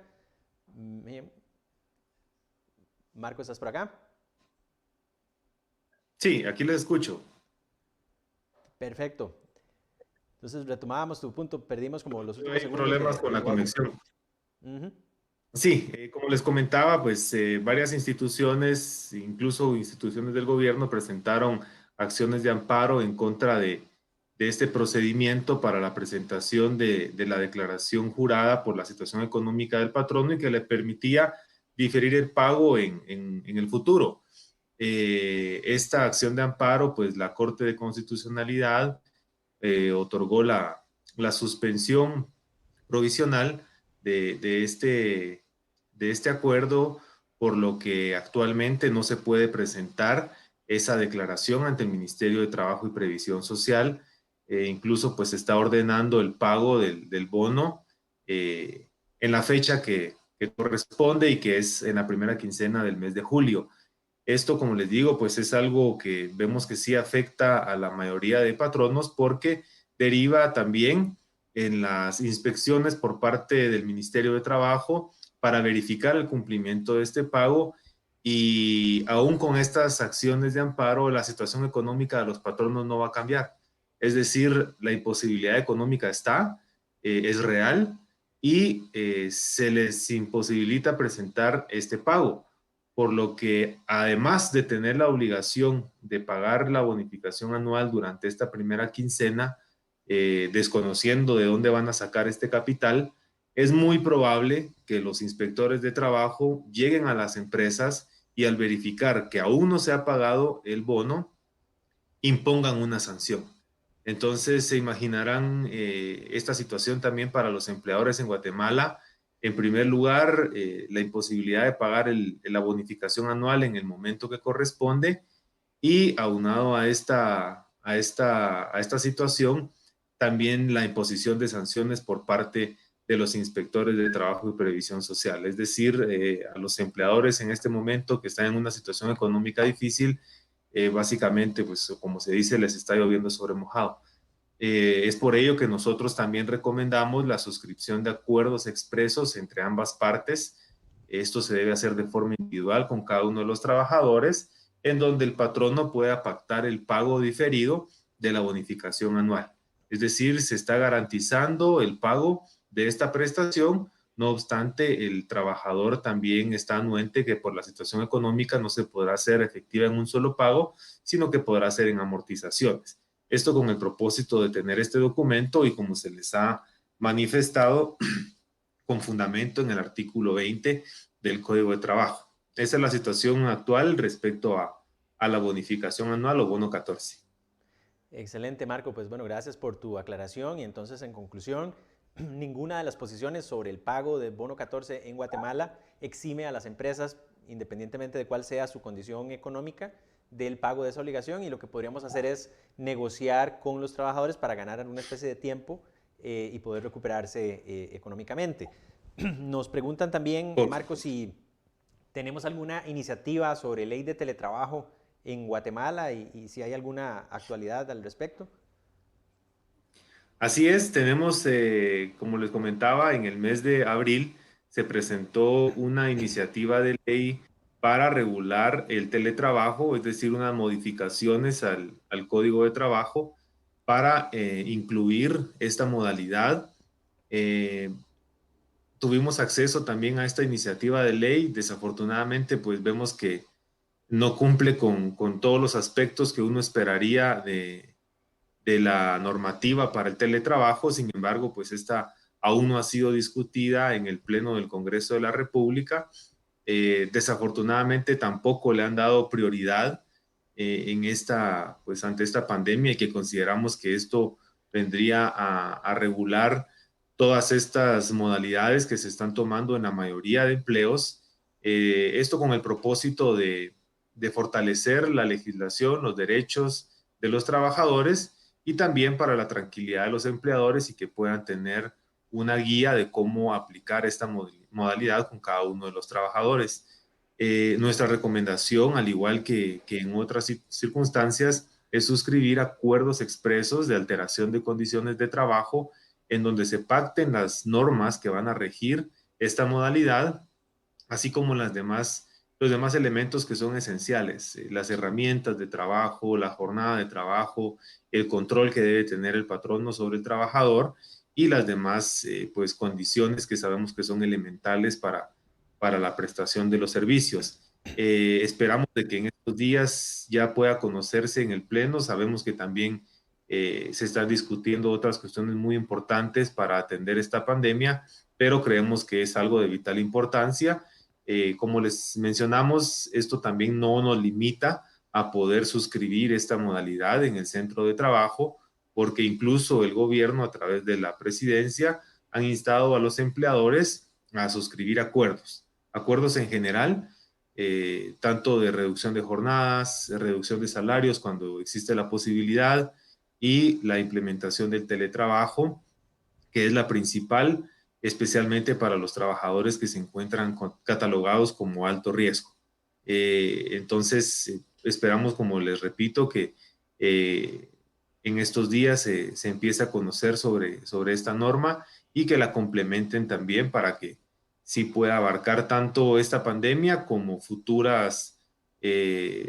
[SPEAKER 2] Marco, ¿estás por acá?
[SPEAKER 6] Sí, aquí les escucho.
[SPEAKER 2] Perfecto. Entonces retomábamos tu punto, perdimos como los últimos
[SPEAKER 6] Hay
[SPEAKER 2] segundos
[SPEAKER 6] problemas con
[SPEAKER 2] de
[SPEAKER 6] la
[SPEAKER 2] tu audio.
[SPEAKER 6] conexión. Sí, como les comentaba, pues varias instituciones, incluso instituciones del gobierno, presentaron acciones de amparo en contra de este procedimiento para la presentación de la declaración jurada por la situación económica del patrono y que le permitía diferir el pago en el futuro. Esta acción de amparo, pues la Corte de Constitucionalidad otorgó la suspensión provisional de este acuerdo, por lo que actualmente no se puede presentar esa declaración ante el Ministerio de Trabajo y Previsión Social. Incluso pues se está ordenando el pago del bono en la fecha que corresponde y que es en la primera quincena del mes de julio. Esto, como les digo, pues es algo que vemos que sí afecta a la mayoría de patronos porque deriva también en las inspecciones por parte del Ministerio de Trabajo para verificar el cumplimiento de este pago, y aún con estas acciones de amparo, la situación económica de los patronos no va a cambiar. Es decir, la imposibilidad económica está, es real, y se les imposibilita presentar este pago, por lo que además de tener la obligación de pagar la bonificación anual durante esta primera quincena, desconociendo de dónde van a sacar este capital, es muy probable que los inspectores de trabajo lleguen a las empresas y al verificar que aún no se ha pagado el bono, impongan una sanción. Entonces se imaginarán esta situación también para los empleadores en Guatemala. En primer lugar, la imposibilidad de pagar la bonificación anual en el momento que corresponde, y aunado a esta situación, también la imposición de sanciones por parte de los inspectores de trabajo y previsión social. Es decir, a los empleadores en este momento que están en una situación económica difícil, básicamente, pues como se dice, les está lloviendo sobre mojado. Es por ello que nosotros también recomendamos la suscripción de acuerdos expresos entre ambas partes. Esto se debe hacer de forma individual con cada uno de los trabajadores, en donde el patrono pueda pactar el pago diferido de la bonificación anual. Es decir, se está garantizando el pago de esta prestación. No obstante, el trabajador también está anuente que por la situación económica no se podrá hacer efectiva en un solo pago, sino que podrá ser en amortizaciones. Esto con el propósito de tener este documento y, como se les ha manifestado, con fundamento en el artículo 20 del Código de Trabajo. Esa es la situación actual respecto a la bonificación anual o bono 14.
[SPEAKER 2] Excelente, Marco. Pues bueno, gracias por tu aclaración. Y entonces, en conclusión, ninguna de las posiciones sobre el pago del bono 14 en Guatemala exime a las empresas, independientemente de cuál sea su condición económica, del pago de esa obligación, y lo que podríamos hacer es negociar con los trabajadores para ganar alguna especie de tiempo y poder recuperarse económicamente. Nos preguntan también, Marco, si tenemos alguna iniciativa sobre ley de teletrabajo en Guatemala y si hay alguna actualidad al respecto.
[SPEAKER 6] Así es, tenemos, como les comentaba, en el mes de abril se presentó una iniciativa de ley para regular el teletrabajo, es decir, unas modificaciones al Código de Trabajo para incluir esta modalidad. Tuvimos acceso también a esta iniciativa de ley. Desafortunadamente, pues vemos que no cumple con todos los aspectos que uno esperaría de la normativa para el teletrabajo. Sin embargo, pues esta aún no ha sido discutida en el Pleno del Congreso de la República, desafortunadamente tampoco le han dado prioridad pues, ante esta pandemia, y que consideramos que esto vendría a regular todas estas modalidades que se están tomando en la mayoría de empleos, esto con el propósito de fortalecer la legislación, los derechos de los trabajadores, y también para la tranquilidad de los empleadores, y que puedan tener una guía de cómo aplicar esta modalidad con cada uno de los trabajadores. Nuestra recomendación, al igual que en otras circunstancias, es suscribir acuerdos expresos de alteración de condiciones de trabajo, en donde se pacten las normas que van a regir esta modalidad, así como los demás elementos que son esenciales, las herramientas de trabajo, la jornada de trabajo, el control que debe tener el patrono sobre el trabajador, y las demás pues, condiciones que sabemos que son elementales para la prestación de los servicios. Esperamos de que en estos días ya pueda conocerse en el Pleno. Sabemos que también se están discutiendo otras cuestiones muy importantes para atender esta pandemia, pero creemos que es algo de vital importancia. Como les mencionamos, esto también no nos limita a poder suscribir esta modalidad en el centro de trabajo, porque incluso el gobierno, a través de la presidencia, han instado a los empleadores a suscribir acuerdos en general, tanto de reducción de jornadas, de reducción de salarios cuando existe la posibilidad, y la implementación del teletrabajo, que es la principal, especialmente para los trabajadores que se encuentran catalogados como alto riesgo. Entonces, esperamos, como les repito, que en estos días se empiece a conocer sobre esta norma, y que la complementen también para que sí pueda abarcar tanto esta pandemia como futuras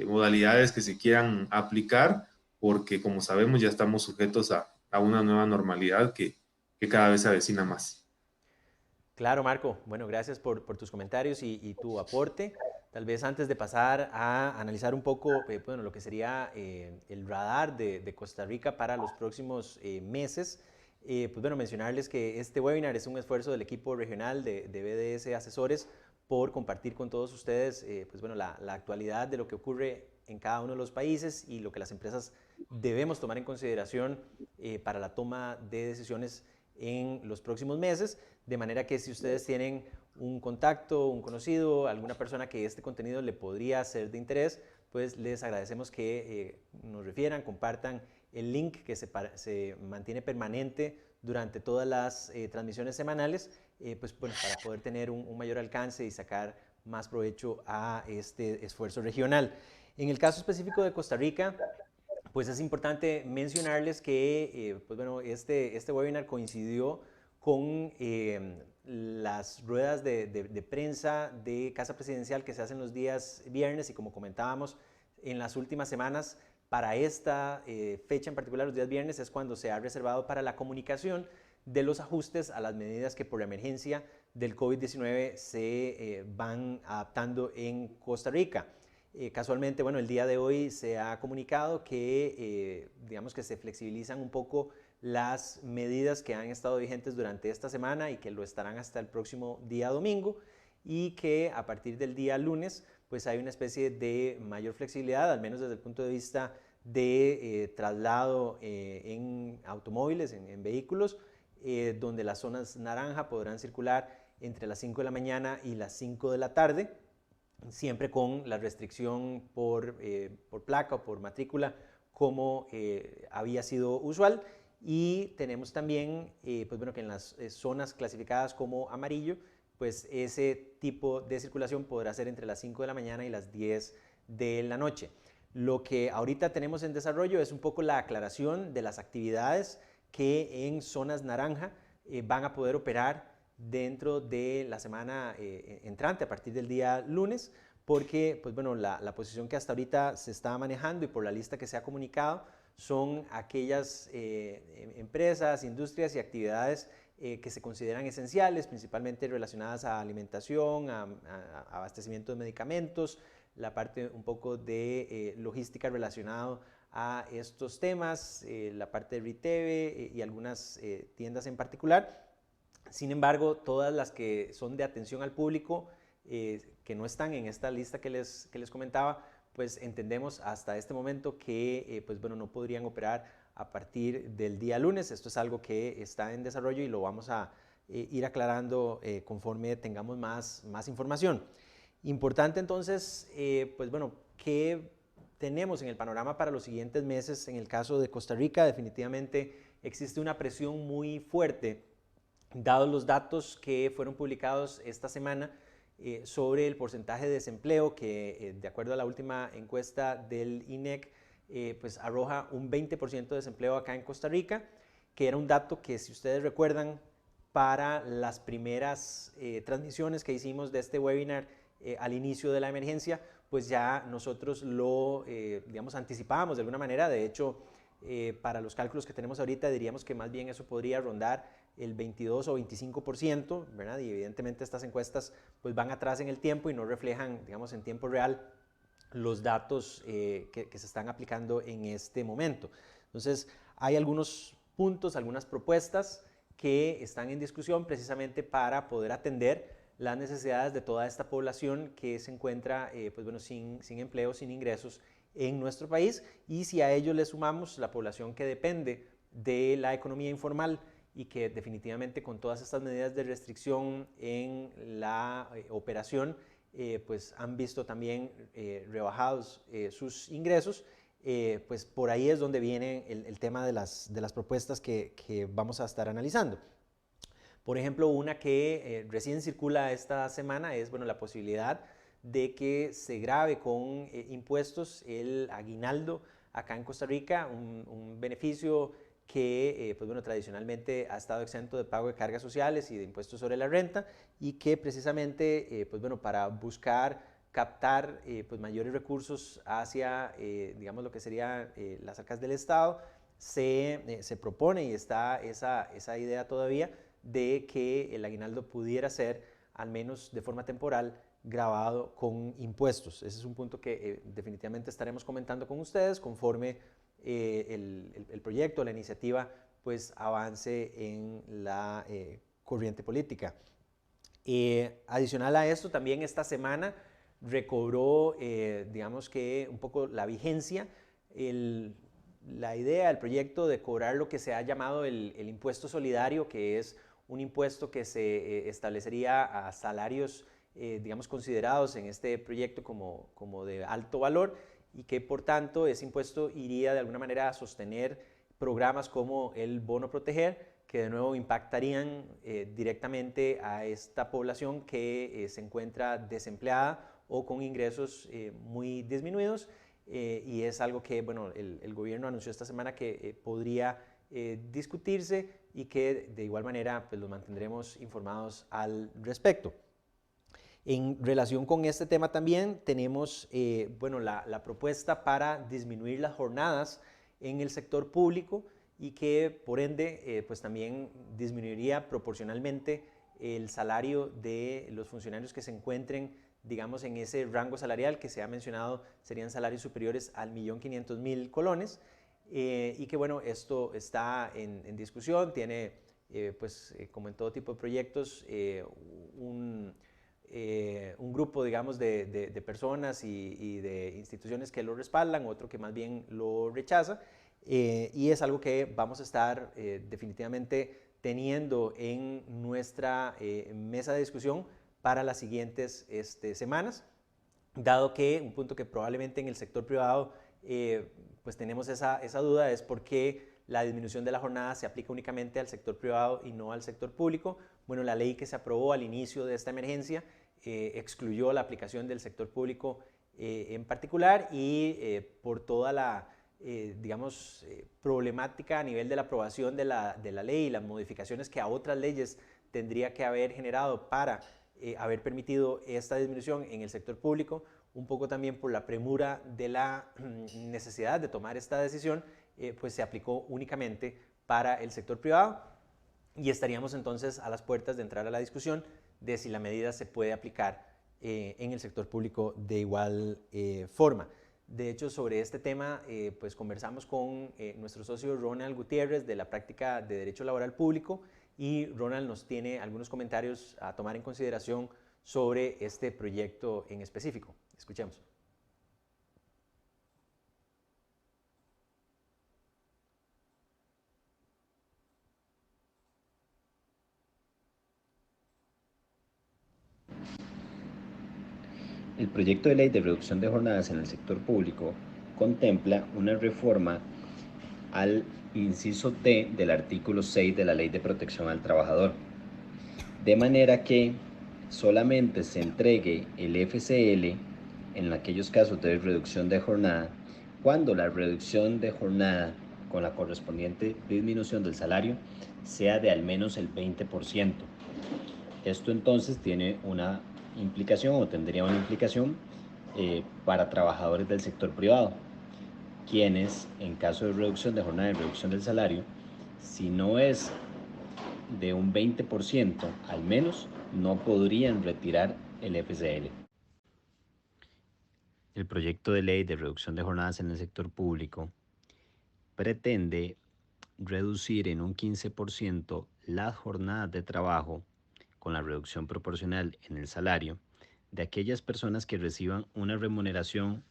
[SPEAKER 6] modalidades que se quieran aplicar, porque como sabemos ya estamos sujetos a una nueva normalidad que cada vez se avecina más.
[SPEAKER 2] Claro, Marco. Bueno, gracias por tus comentarios y tu aporte. Tal vez antes de pasar a analizar un poco bueno, lo que sería el radar de Costa Rica para los próximos meses, pues bueno, mencionarles que este webinar es un esfuerzo del equipo regional de BDS Asesores por compartir con todos ustedes pues bueno, la actualidad de lo que ocurre en cada uno de los países y lo que las empresas debemos tomar en consideración para la toma de decisiones en los próximos meses, de manera que si ustedes tienen un contacto, un conocido, alguna persona que este contenido le podría ser de interés, pues les agradecemos que nos refieran, compartan el link que se mantiene permanente durante todas las transmisiones semanales, pues bueno, para poder tener un mayor alcance y sacar más provecho a este esfuerzo regional. En el caso específico de Costa Rica, pues es importante mencionarles que pues bueno, este webinar coincidió con las ruedas de prensa de Casa Presidencial que se hacen los días viernes, y como comentábamos en las últimas semanas, para esta fecha en particular, los días viernes, es cuando se ha reservado para la comunicación de los ajustes a las medidas que por la emergencia del COVID-19 se van adaptando en Costa Rica. Casualmente, bueno, el día de hoy se ha comunicado que, digamos que se flexibilizan un poco las medidas que han estado vigentes durante esta semana y que lo estarán hasta el próximo día domingo, y que a partir del día lunes pues hay una especie de mayor flexibilidad, al menos desde el punto de vista de traslado en automóviles, en vehículos, donde las zonas naranja podrán circular entre las 5 de la mañana y las 5 de la tarde, siempre con la restricción por placa o por matrícula como había sido usual. Y tenemos también, pues bueno, que en las zonas clasificadas como amarillo, pues ese tipo de circulación podrá ser entre las 5 de la mañana y las 10 de la noche. Lo que ahorita tenemos en desarrollo es un poco la aclaración de las actividades que en zonas naranja van a poder operar dentro de la semana entrante, a partir del día lunes, porque pues bueno, la posición que hasta ahorita se está manejando y por la lista que se ha comunicado son aquellas empresas, industrias y actividades que se consideran esenciales, principalmente relacionadas a alimentación, a abastecimiento de medicamentos, la parte un poco de logística relacionada a estos temas, la parte de retail y algunas tiendas en particular. Sin embargo, todas las que son de atención al público que no están en esta lista que les comentaba, pues entendemos hasta este momento que pues bueno, no podrían operar a partir del día lunes. Esto es algo que está en desarrollo y lo vamos a ir aclarando conforme tengamos más información. Importante entonces, pues bueno, ¿qué tenemos en el panorama para los siguientes meses? En el caso de Costa Rica, definitivamente existe una presión muy fuerte, dados los datos que fueron publicados esta semana sobre el porcentaje de desempleo que, de acuerdo a la última encuesta del INEC, pues arroja un 20% de desempleo acá en Costa Rica, que era un dato que, si ustedes recuerdan, para las primeras transmisiones que hicimos de este webinar al inicio de la emergencia, pues ya nosotros lo, digamos, anticipábamos de alguna manera. De hecho, para los cálculos que tenemos ahorita, diríamos que más bien eso podría rondar el 22 o 25%, ¿verdad? Y evidentemente estas encuestas pues van atrás en el tiempo y no reflejan, digamos, en tiempo real los datos que se están aplicando en este momento. Entonces, hay algunos puntos, algunas propuestas que están en discusión precisamente para poder atender las necesidades de toda esta población que se encuentra pues bueno, sin empleo, sin ingresos en nuestro país. Y si a ello le sumamos la población que depende de la economía informal y que definitivamente con todas estas medidas de restricción en la operación pues han visto también rebajados sus ingresos, pues por ahí es donde viene el tema de las propuestas que vamos a estar analizando. Por ejemplo, una que recién circula esta semana es, bueno, la posibilidad de que se grave con impuestos el aguinaldo acá en Costa Rica, un beneficio que pues bueno, tradicionalmente ha estado exento de pago de cargas sociales y de impuestos sobre la renta, y que precisamente pues bueno, para buscar captar pues mayores recursos hacia digamos lo que serían las arcas del Estado, se propone, y está esa idea todavía, de que el aguinaldo pudiera ser, al menos de forma temporal, grabado con impuestos. Ese es un punto que definitivamente estaremos comentando con ustedes conforme el proyecto, la iniciativa, pues avance en la corriente política. Adicional a esto, también esta semana recobró, digamos que un poco la vigencia, la idea, el proyecto de cobrar lo que se ha llamado el impuesto solidario, que es un impuesto que se establecería a salarios, digamos, considerados en este proyecto como de alto valor, y que por tanto ese impuesto iría de alguna manera a sostener programas como el Bono Proteger, que de nuevo impactarían directamente a esta población que se encuentra desempleada o con ingresos muy disminuidos, y es algo que, bueno, el gobierno anunció esta semana que podría discutirse, y que de igual manera pues los mantendremos informados al respecto. En relación con este tema también tenemos bueno, la propuesta para disminuir las jornadas en el sector público, y que por ende pues también disminuiría proporcionalmente el salario de los funcionarios que se encuentren, digamos, en ese rango salarial que se ha mencionado, serían salarios superiores al 1.500.000 colones, y que bueno, esto está en discusión, tiene pues como en todo tipo de proyectos un grupo, digamos, de personas y de instituciones que lo respaldan, otro que más bien lo rechaza, y es algo que vamos a estar definitivamente teniendo en nuestra mesa de discusión para las siguientes semanas, dado que un punto que probablemente en el sector privado pues tenemos esa duda, es por qué la disminución de la jornada se aplica únicamente al sector privado y no al sector público. Bueno, la ley que se aprobó al inicio de esta emergencia excluyó la aplicación del sector público en particular, y por toda la digamos, problemática a nivel de la aprobación de la ley y las modificaciones que a otras leyes tendría que haber generado para haber permitido esta disminución en el sector público, un poco también por la premura de la necesidad de tomar esta decisión, pues se aplicó únicamente para el sector privado, y estaríamos entonces a las puertas de entrar a la discusión de si la medida se puede aplicar en el sector público de igual forma. De hecho, sobre este tema, pues conversamos con nuestro socio Ronald Gutiérrez de la práctica de Derecho Laboral Público, y Ronald nos tiene algunos comentarios a tomar en consideración sobre este proyecto en específico. Escuchemos.
[SPEAKER 7] El proyecto de ley de reducción de jornadas en el sector público contempla una reforma al inciso D del artículo 6 de la Ley de Protección al Trabajador, de manera que solamente se entregue el FCL en aquellos casos de reducción de jornada cuando la reducción de jornada con la correspondiente disminución del salario sea de al menos el 20%. Esto entonces tiene una implicación o tendría una implicación para trabajadores del sector privado, quienes en caso de reducción de jornada y reducción del salario, si no es de un 20% al menos, no podrían retirar el FCL. El proyecto de ley de reducción de jornadas en el sector público pretende reducir en un 15% las jornadas de trabajo con la reducción proporcional en el salario de aquellas personas que reciban una remuneración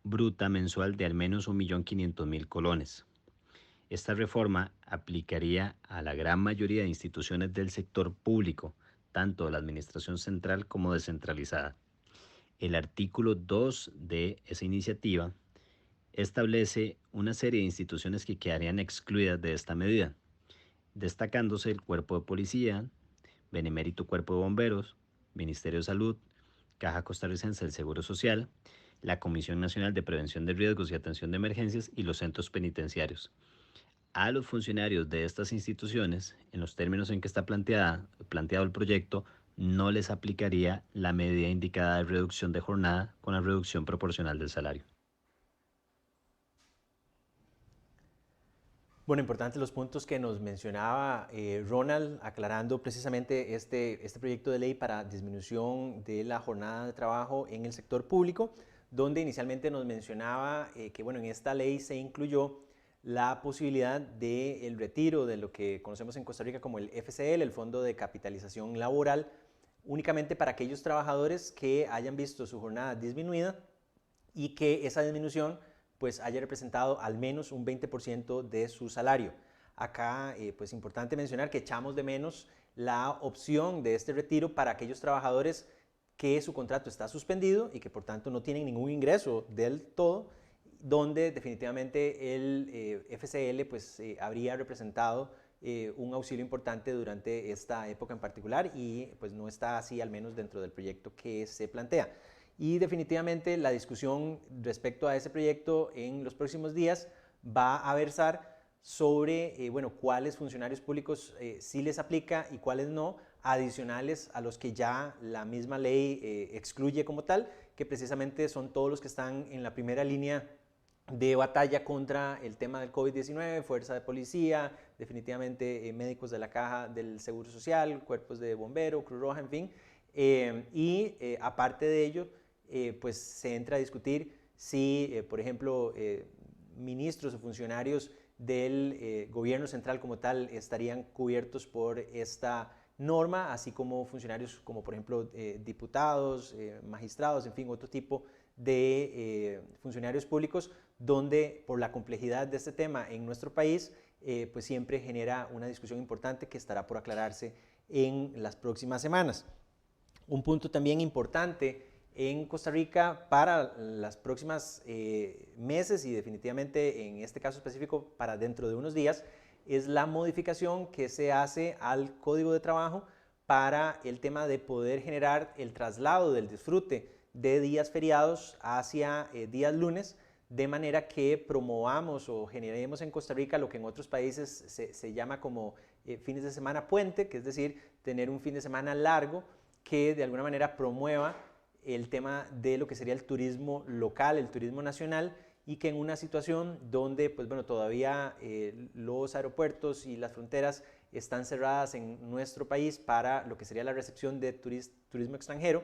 [SPEAKER 7] bruta mensual de al menos 1.500.000 colones. Esta reforma aplicaría a la gran mayoría de instituciones del sector público, tanto de la administración central como descentralizada. El artículo 2 de esa iniciativa establece una serie de instituciones que quedarían excluidas de esta medida, destacándose el Cuerpo de Policía, Benemérito Cuerpo de Bomberos, Ministerio de Salud, Caja Costarricense del Seguro Social, la Comisión Nacional de Prevención de Riesgos y Atención de Emergencias y los centros penitenciarios. A los funcionarios de estas instituciones, en los términos en que está planteado el proyecto, no les aplicaría la medida indicada de reducción de jornada con la reducción proporcional del salario.
[SPEAKER 2] Bueno, importantes los puntos que nos mencionaba Ronald, aclarando precisamente este proyecto de ley para disminución de la jornada de trabajo en el sector público, donde inicialmente nos mencionaba que bueno, en esta ley se incluyó la posibilidad del retiro de lo que conocemos en Costa Rica como el FCL, el Fondo de Capitalización Laboral, únicamente para aquellos trabajadores que hayan visto su jornada disminuida y que esa disminución pues haya representado al menos un 20% de su salario. Acá pues importante mencionar que echamos de menos la opción de este retiro para aquellos trabajadores que su contrato está suspendido y que por tanto no tienen ningún ingreso del todo, donde definitivamente el FCL pues, habría representado un auxilio importante durante esta época en particular y pues no está así al menos dentro del proyecto que se plantea. Y definitivamente la discusión respecto a ese proyecto en los próximos días va a versar sobre bueno, cuáles funcionarios públicos sí les aplica y cuáles no, adicionales a los que ya la misma ley excluye como tal, que precisamente son todos los que están en la primera línea de batalla contra el tema del COVID-19, fuerza de policía, definitivamente médicos de la Caja del Seguro Social, cuerpos de bombero, Cruz Roja, en fin. Aparte de ello, pues se entra a discutir si, por ejemplo, ministros o funcionarios del gobierno central como tal estarían cubiertos por esta norma, así como funcionarios como, por ejemplo, diputados, magistrados, en fin, otro tipo de funcionarios públicos, donde por la complejidad de este tema en nuestro país, pues siempre genera una discusión importante que estará por aclararse en las próximas semanas. Un punto también importante en Costa Rica para las próximas meses y definitivamente en este caso específico para dentro de unos días es la modificación que se hace al Código de Trabajo para el tema de poder generar el traslado del disfrute de días feriados hacia días lunes, de manera que promovamos o generemos en Costa Rica lo que en otros países se llama como fines de semana puente, que es decir, tener un fin de semana largo que de alguna manera promueva el tema de lo que sería el turismo local, el turismo nacional, y que en una situación donde pues, bueno, todavía los aeropuertos y las fronteras están cerradas en nuestro país para lo que sería la recepción de turismo extranjero,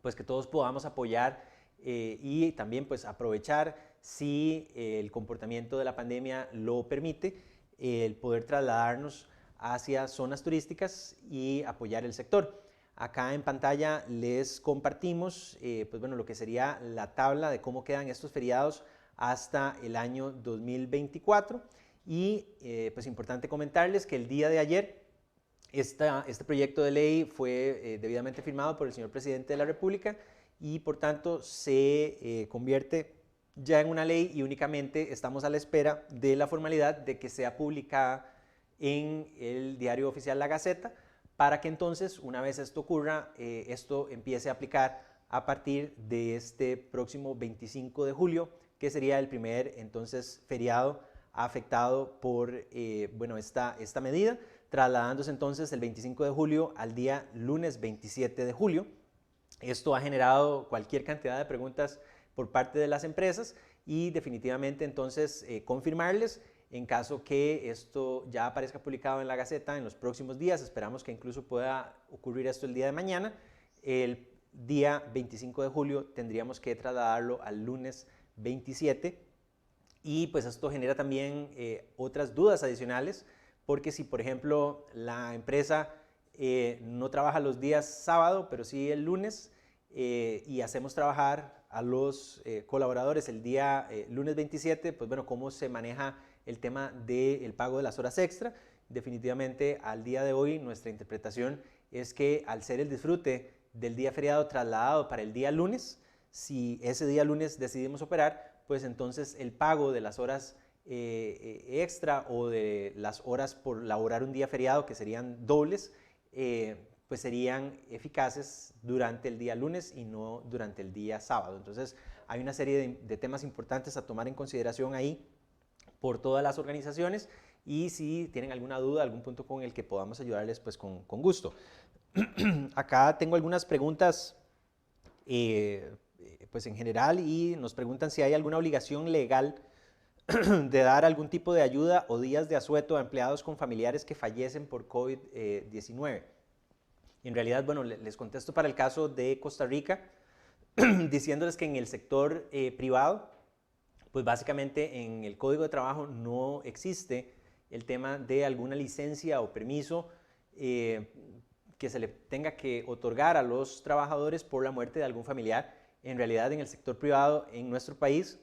[SPEAKER 2] pues que todos podamos apoyar y también pues aprovechar, si el comportamiento de la pandemia lo permite, el poder trasladarnos hacia zonas turísticas y apoyar el sector. Acá en pantalla les compartimos pues bueno, lo que sería la tabla de cómo quedan estos feriados hasta el año 2024. Y pues importante comentarles que el día de ayer este proyecto de ley fue debidamente firmado por el señor presidente de la República y por tanto se convierte ya en una ley y únicamente estamos a la espera de la formalidad de que sea publicada en el diario oficial La Gaceta, para que entonces, una vez esto ocurra, esto empiece a aplicar a partir de este próximo 25 de julio, que sería el primer entonces feriado afectado por bueno, esta medida, trasladándose entonces el 25 de julio al día lunes 27 de julio. Esto ha generado cualquier cantidad de preguntas por parte de las empresas y definitivamente entonces confirmarles, en caso que esto ya aparezca publicado en la Gaceta en los próximos días, esperamos que incluso pueda ocurrir esto el día de mañana, el día 25 de julio tendríamos que trasladarlo al lunes 27 y pues esto genera también otras dudas adicionales, porque si por ejemplo la empresa no trabaja los días sábado, pero sí el lunes, y hacemos trabajar a los colaboradores el día lunes 27, pues bueno, ¿cómo se maneja el tema del pago de las horas extra? Definitivamente al día de hoy nuestra interpretación es que al ser el disfrute del día feriado trasladado para el día lunes, si ese día lunes decidimos operar, pues entonces el pago de las horas extra o de las horas por laborar un día feriado, que serían dobles, pues serían eficaces durante el día lunes y no durante el día sábado. Entonces hay una serie de temas importantes a tomar en consideración ahí por todas las organizaciones, y si tienen alguna duda, algún punto con el que podamos ayudarles, pues con gusto. Acá tengo algunas preguntas pues en general, y nos preguntan si hay alguna obligación legal de dar algún tipo de ayuda o días de asueto a empleados con familiares que fallecen por COVID-19. En realidad, bueno, les contesto para el caso de Costa Rica, diciéndoles que en el sector privado, pues básicamente en el Código de Trabajo no existe el tema de alguna licencia o permiso que se le tenga que otorgar a los trabajadores por la muerte de algún familiar. En realidad, en el sector privado en nuestro país,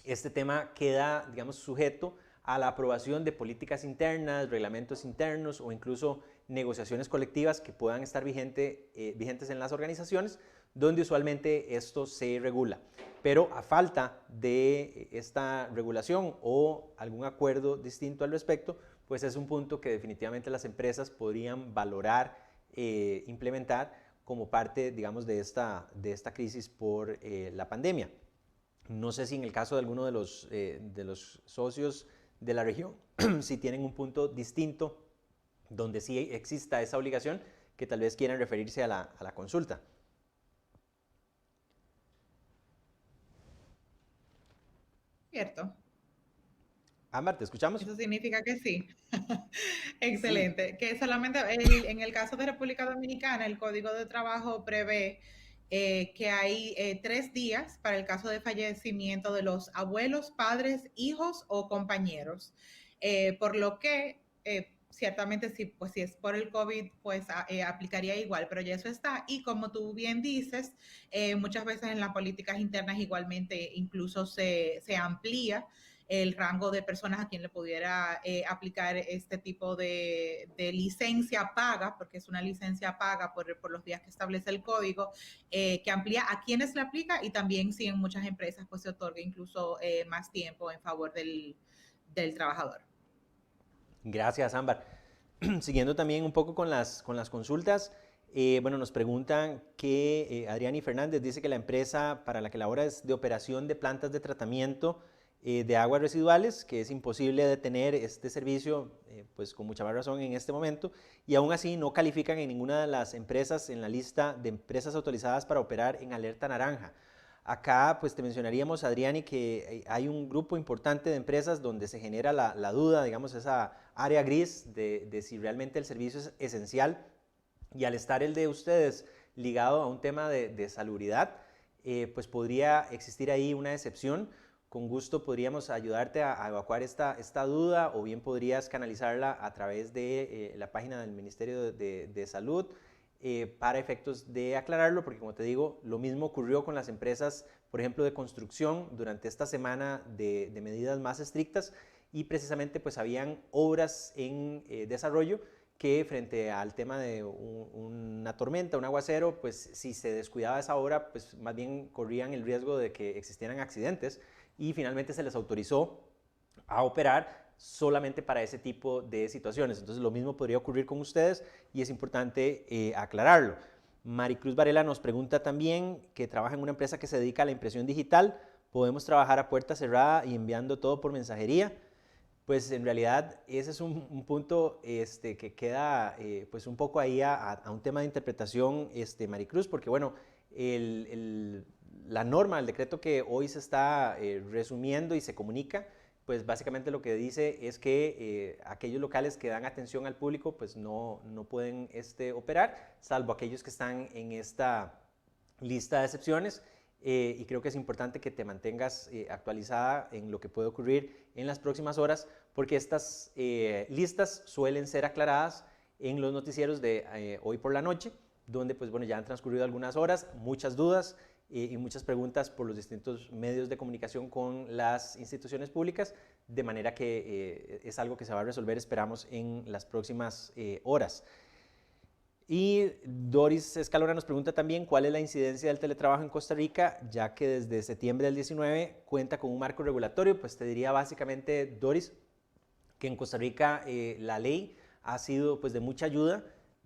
[SPEAKER 2] este tema queda, digamos, sujeto a la aprobación de políticas internas, reglamentos internos o incluso negociaciones colectivas que puedan estar vigentes en las organizaciones, donde usualmente esto se regula. Pero a falta de esta regulación o algún acuerdo distinto al respecto, pues es un punto que definitivamente las empresas podrían valorar implementar como parte, digamos, de esta crisis por la pandemia. No sé si en el caso de alguno de los socios de la región, si tienen un punto distinto donde sí exista esa obligación, que tal vez quieran referirse a la consulta.
[SPEAKER 5] Cierto.
[SPEAKER 2] Ámbar, ¿te escuchamos?
[SPEAKER 5] Eso significa que sí. Excelente.
[SPEAKER 2] Sí.
[SPEAKER 5] Que solamente en el caso de República Dominicana, el Código de Trabajo prevé que hay 3 días para el caso de fallecimiento de los abuelos, padres, hijos o compañeros. Por lo que ciertamente si es por el COVID, pues aplicaría igual, pero ya eso está. Y como tú bien dices, muchas veces en las políticas internas igualmente incluso se amplía el rango de personas a quien le pudiera aplicar este tipo de licencia paga, porque es una licencia paga por los días que establece el código, que amplía a quienes le aplica, y también si en muchas empresas pues se otorga incluso más tiempo en favor del trabajador.
[SPEAKER 2] Gracias, Ámbar. Siguiendo también un poco con las consultas, bueno, nos preguntan que Adriani Fernández dice que la empresa para la que labora es de operación de plantas de tratamiento de aguas residuales, que es imposible detener este servicio, pues con mucha más razón en este momento, y aún así no califican en ninguna de las empresas en la lista de empresas autorizadas para operar en alerta naranja. Acá pues te mencionaríamos, Adriani, que hay un grupo importante de empresas donde se genera la duda, digamos, esa área gris de si realmente el servicio es esencial, y al estar el de ustedes ligado a un tema de salubridad, pues podría existir ahí una excepción. Con gusto podríamos ayudarte a evacuar esta duda, o bien podrías canalizarla a través de la página del Ministerio de Salud, para efectos de aclararlo, porque como te digo, lo mismo ocurrió con las empresas, por ejemplo, de construcción durante esta semana de medidas más estrictas, y precisamente pues habían obras en desarrollo que frente al tema de una tormenta, un aguacero, pues si se descuidaba esa obra, pues más bien corrían el riesgo de que existieran accidentes, y finalmente se les autorizó a operar solamente para ese tipo de situaciones. Entonces lo mismo podría ocurrir con ustedes y es importante aclararlo. Maricruz Varela nos pregunta también, que trabaja en una empresa que se dedica a la impresión digital, ¿podemos trabajar a puerta cerrada y enviando todo por mensajería? Pues en realidad ese es un punto que queda pues un poco ahí a un tema de interpretación, Maricruz, porque bueno, la norma, el decreto que hoy se está resumiendo y se comunica, pues básicamente lo que dice es que aquellos locales que dan atención al público pues no pueden operar, salvo aquellos que están en esta lista de excepciones. Y creo que es importante que te mantengas actualizada en lo que puede ocurrir en las próximas horas, porque estas listas suelen ser aclaradas en los noticieros de hoy por la noche, donde pues bueno, ya han transcurrido algunas horas, muchas dudas y muchas preguntas por los distintos medios de comunicación con las instituciones públicas, de manera que es algo que se va a resolver, esperamos, en las próximas horas. Y Doris Escalona nos pregunta también cuál es la incidencia del teletrabajo en Costa Rica, ya que desde septiembre del 19 cuenta con un marco regulatorio. Pues te diría básicamente, Doris, que en Costa Rica la ley ha sido pues de mucha ayuda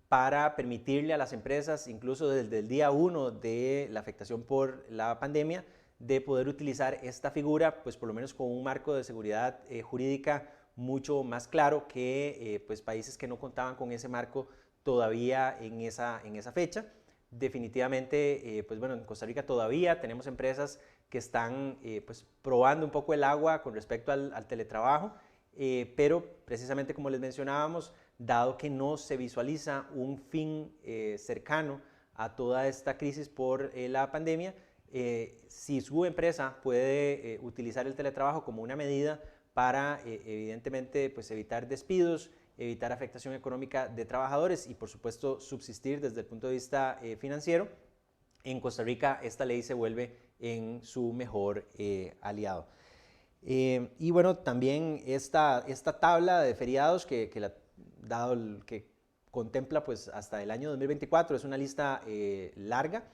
[SPEAKER 2] para permitirle a las empresas, incluso desde el día 1 de la afectación por la pandemia, de poder utilizar esta figura, pues por lo menos con un marco de seguridad jurídica mucho más claro que pues países que no contaban con ese marco todavía en esa fecha. Definitivamente, pues bueno, en Costa Rica todavía tenemos empresas que están pues probando un poco el agua con respecto al teletrabajo, pero precisamente como les mencionábamos, dado que no se visualiza un fin cercano a toda esta crisis por la pandemia, si su empresa puede utilizar el teletrabajo como una medida para evidentemente pues evitar despidos, evitar afectación económica de trabajadores y por supuesto subsistir desde el punto de vista financiero, en Costa Rica esta ley se vuelve en su mejor aliado. Y bueno, también esta tabla de feriados dado el que contempla pues hasta el año 2024, es una lista larga,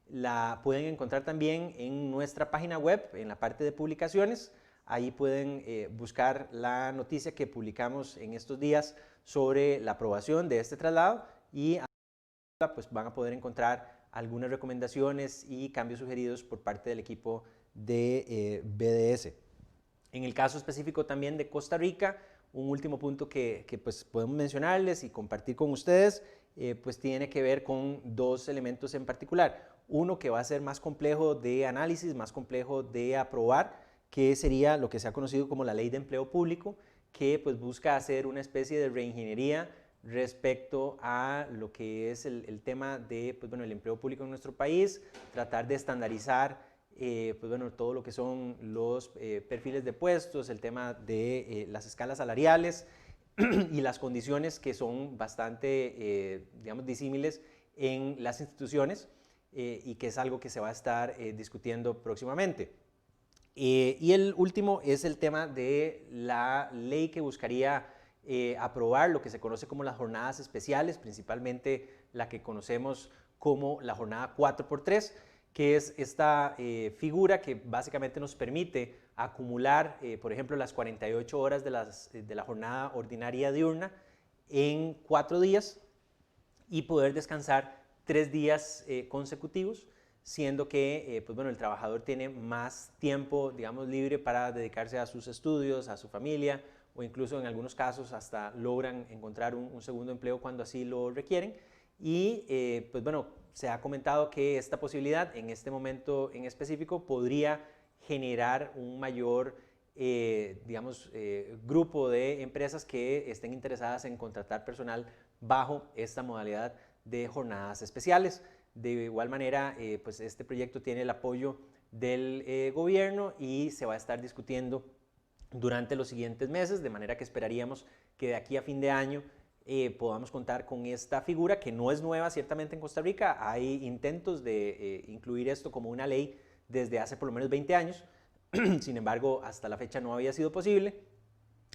[SPEAKER 2] la pueden encontrar también en nuestra página web, en la parte de publicaciones. Ahí pueden buscar la noticia que publicamos en estos días sobre la aprobación de este traslado y pues van a poder encontrar algunas recomendaciones y cambios sugeridos por parte del equipo de BDS. En el caso específico también de Costa Rica, un último punto que pues podemos mencionarles y compartir con ustedes, pues tiene que ver con dos elementos en particular. Uno que va a ser más complejo de análisis, más complejo de aprobar, que sería lo que se ha conocido como la Ley de Empleo Público, que pues busca hacer una especie de reingeniería respecto a lo que es el tema de pues, bueno, el empleo público en nuestro país, tratar de estandarizar pues, bueno, todo lo que son los perfiles de puestos, el tema de las escalas salariales y las condiciones que son bastante, digamos, disímiles en las instituciones y que es algo que se va a estar discutiendo próximamente. Y el último es el tema de la ley que buscaría aprobar lo que se conoce como las jornadas especiales, principalmente la que conocemos como la jornada 4x3, que es esta figura que básicamente nos permite acumular, por ejemplo, las 48 horas de la jornada ordinaria diurna en 4 días y poder descansar 3 días consecutivos, siendo que pues bueno, el trabajador tiene más tiempo, digamos, libre para dedicarse a sus estudios, a su familia, o incluso en algunos casos hasta logran encontrar un segundo empleo cuando así lo requieren. Y pues bueno, se ha comentado que esta posibilidad en este momento en específico podría generar un mayor digamos, grupo de empresas que estén interesadas en contratar personal bajo esta modalidad de jornadas especiales. De igual manera, pues este proyecto tiene el apoyo del gobierno y se va a estar discutiendo durante los siguientes meses, de manera que esperaríamos que de aquí a fin de año podamos contar con esta figura que no es nueva ciertamente en Costa Rica. Hay intentos de incluir esto como una ley desde hace por lo menos 20 años, sin embargo hasta la fecha no había sido posible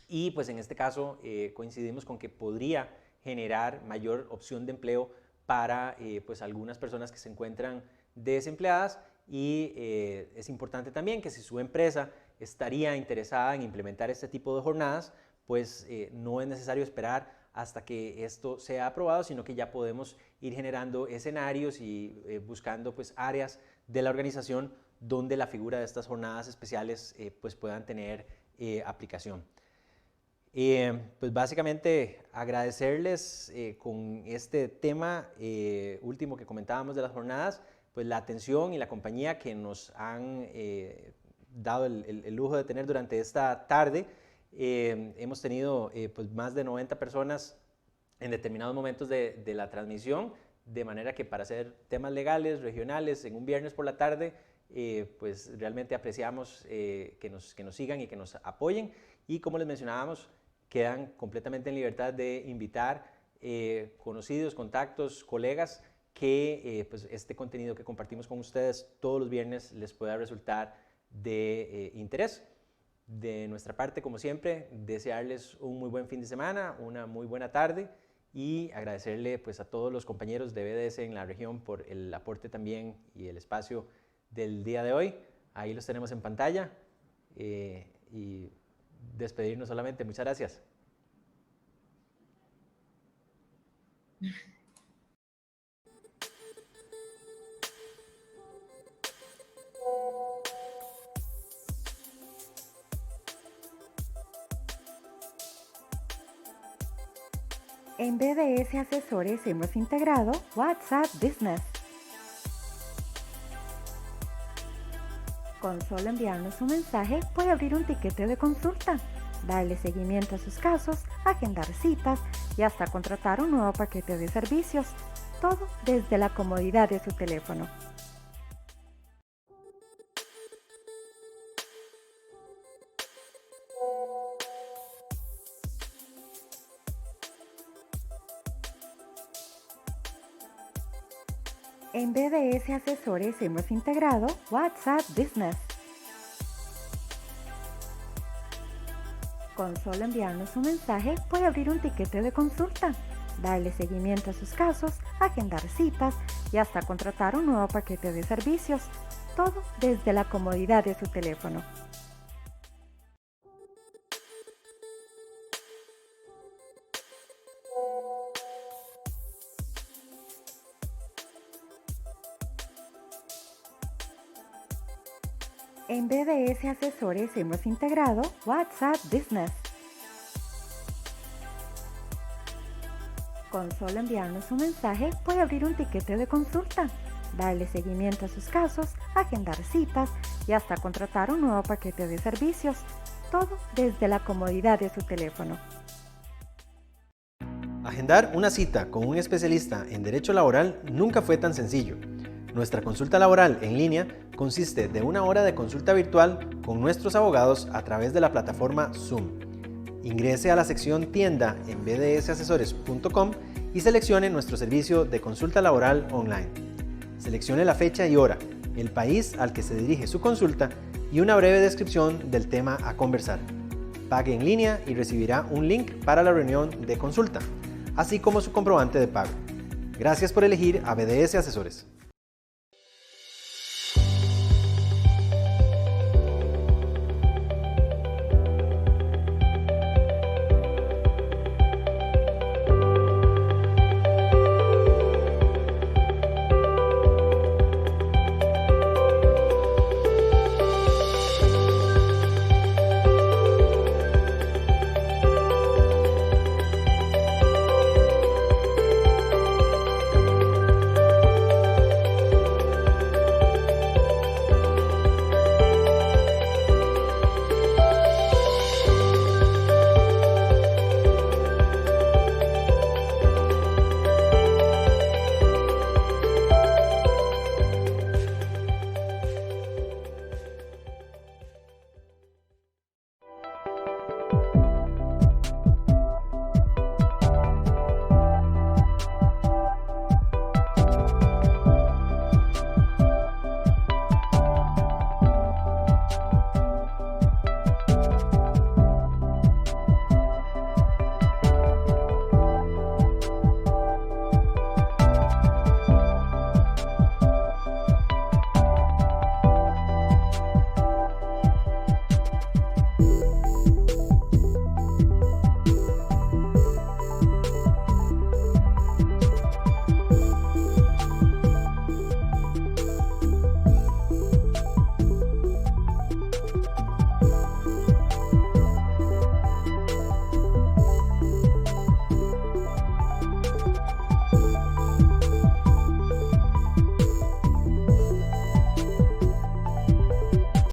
[SPEAKER 2] y pues en este caso coincidimos con que podría generar mayor opción de empleo para pues algunas personas que se encuentran desempleadas y es importante también que si su empresa estaría interesada en implementar este tipo de jornadas, pues no es necesario esperar hasta que esto sea aprobado, sino que ya podemos ir generando escenarios y buscando pues áreas de la organización donde la figura de estas jornadas especiales pues puedan tener aplicación. Pues básicamente agradecerles con este tema último que comentábamos de las jornadas, pues la atención y la compañía que nos han dado el lujo de tener durante esta tarde. Hemos tenido pues más de 90 personas en determinados momentos de la transmisión, de manera que para hacer temas legales, regionales, en un viernes por la tarde, pues realmente apreciamos que nos sigan y que nos apoyen. Y como les mencionábamos, quedan completamente en libertad de invitar conocidos, contactos, colegas que pues este contenido que compartimos con ustedes todos los viernes les pueda resultar de interés. De nuestra parte, como siempre, desearles un muy buen fin de semana, una muy buena tarde y agradecerle pues a todos los compañeros de BDS en la región por el aporte también y el espacio del día de hoy. Ahí los tenemos en pantalla y despedirnos solamente. Muchas gracias.
[SPEAKER 1] En BDS Asesores hemos integrado WhatsApp Business. Con solo enviarnos un mensaje puede abrir un tiquete de consulta, darle seguimiento a sus casos, agendar citas y hasta contratar un nuevo paquete de servicios. Todo desde la comodidad de su teléfono. En BDS Asesores hemos integrado WhatsApp Business. Con solo enviarnos un mensaje puede abrir un tiquete de consulta, darle seguimiento a sus casos, agendar citas y hasta contratar un nuevo paquete de servicios. Todo desde la comodidad de su teléfono. En BDS Asesores hemos integrado WhatsApp Business. Con solo enviarnos un mensaje puede abrir un tiquete de consulta, darle seguimiento a sus casos, agendar citas y hasta contratar un nuevo paquete de servicios. Todo desde la comodidad de su teléfono.
[SPEAKER 2] Agendar una cita con un especialista en derecho laboral nunca fue tan sencillo. Nuestra consulta laboral en línea consiste de 1 hora de consulta virtual con nuestros abogados a través de la plataforma Zoom. Ingrese a la sección tienda en bdsasesores.com y seleccione nuestro servicio de consulta laboral online. Seleccione la fecha y hora, el país al que se dirige su consulta y una breve descripción del tema a conversar. Pague en línea y recibirá un link para la reunión de consulta, así como su comprobante de pago. Gracias por elegir a BDS Asesores.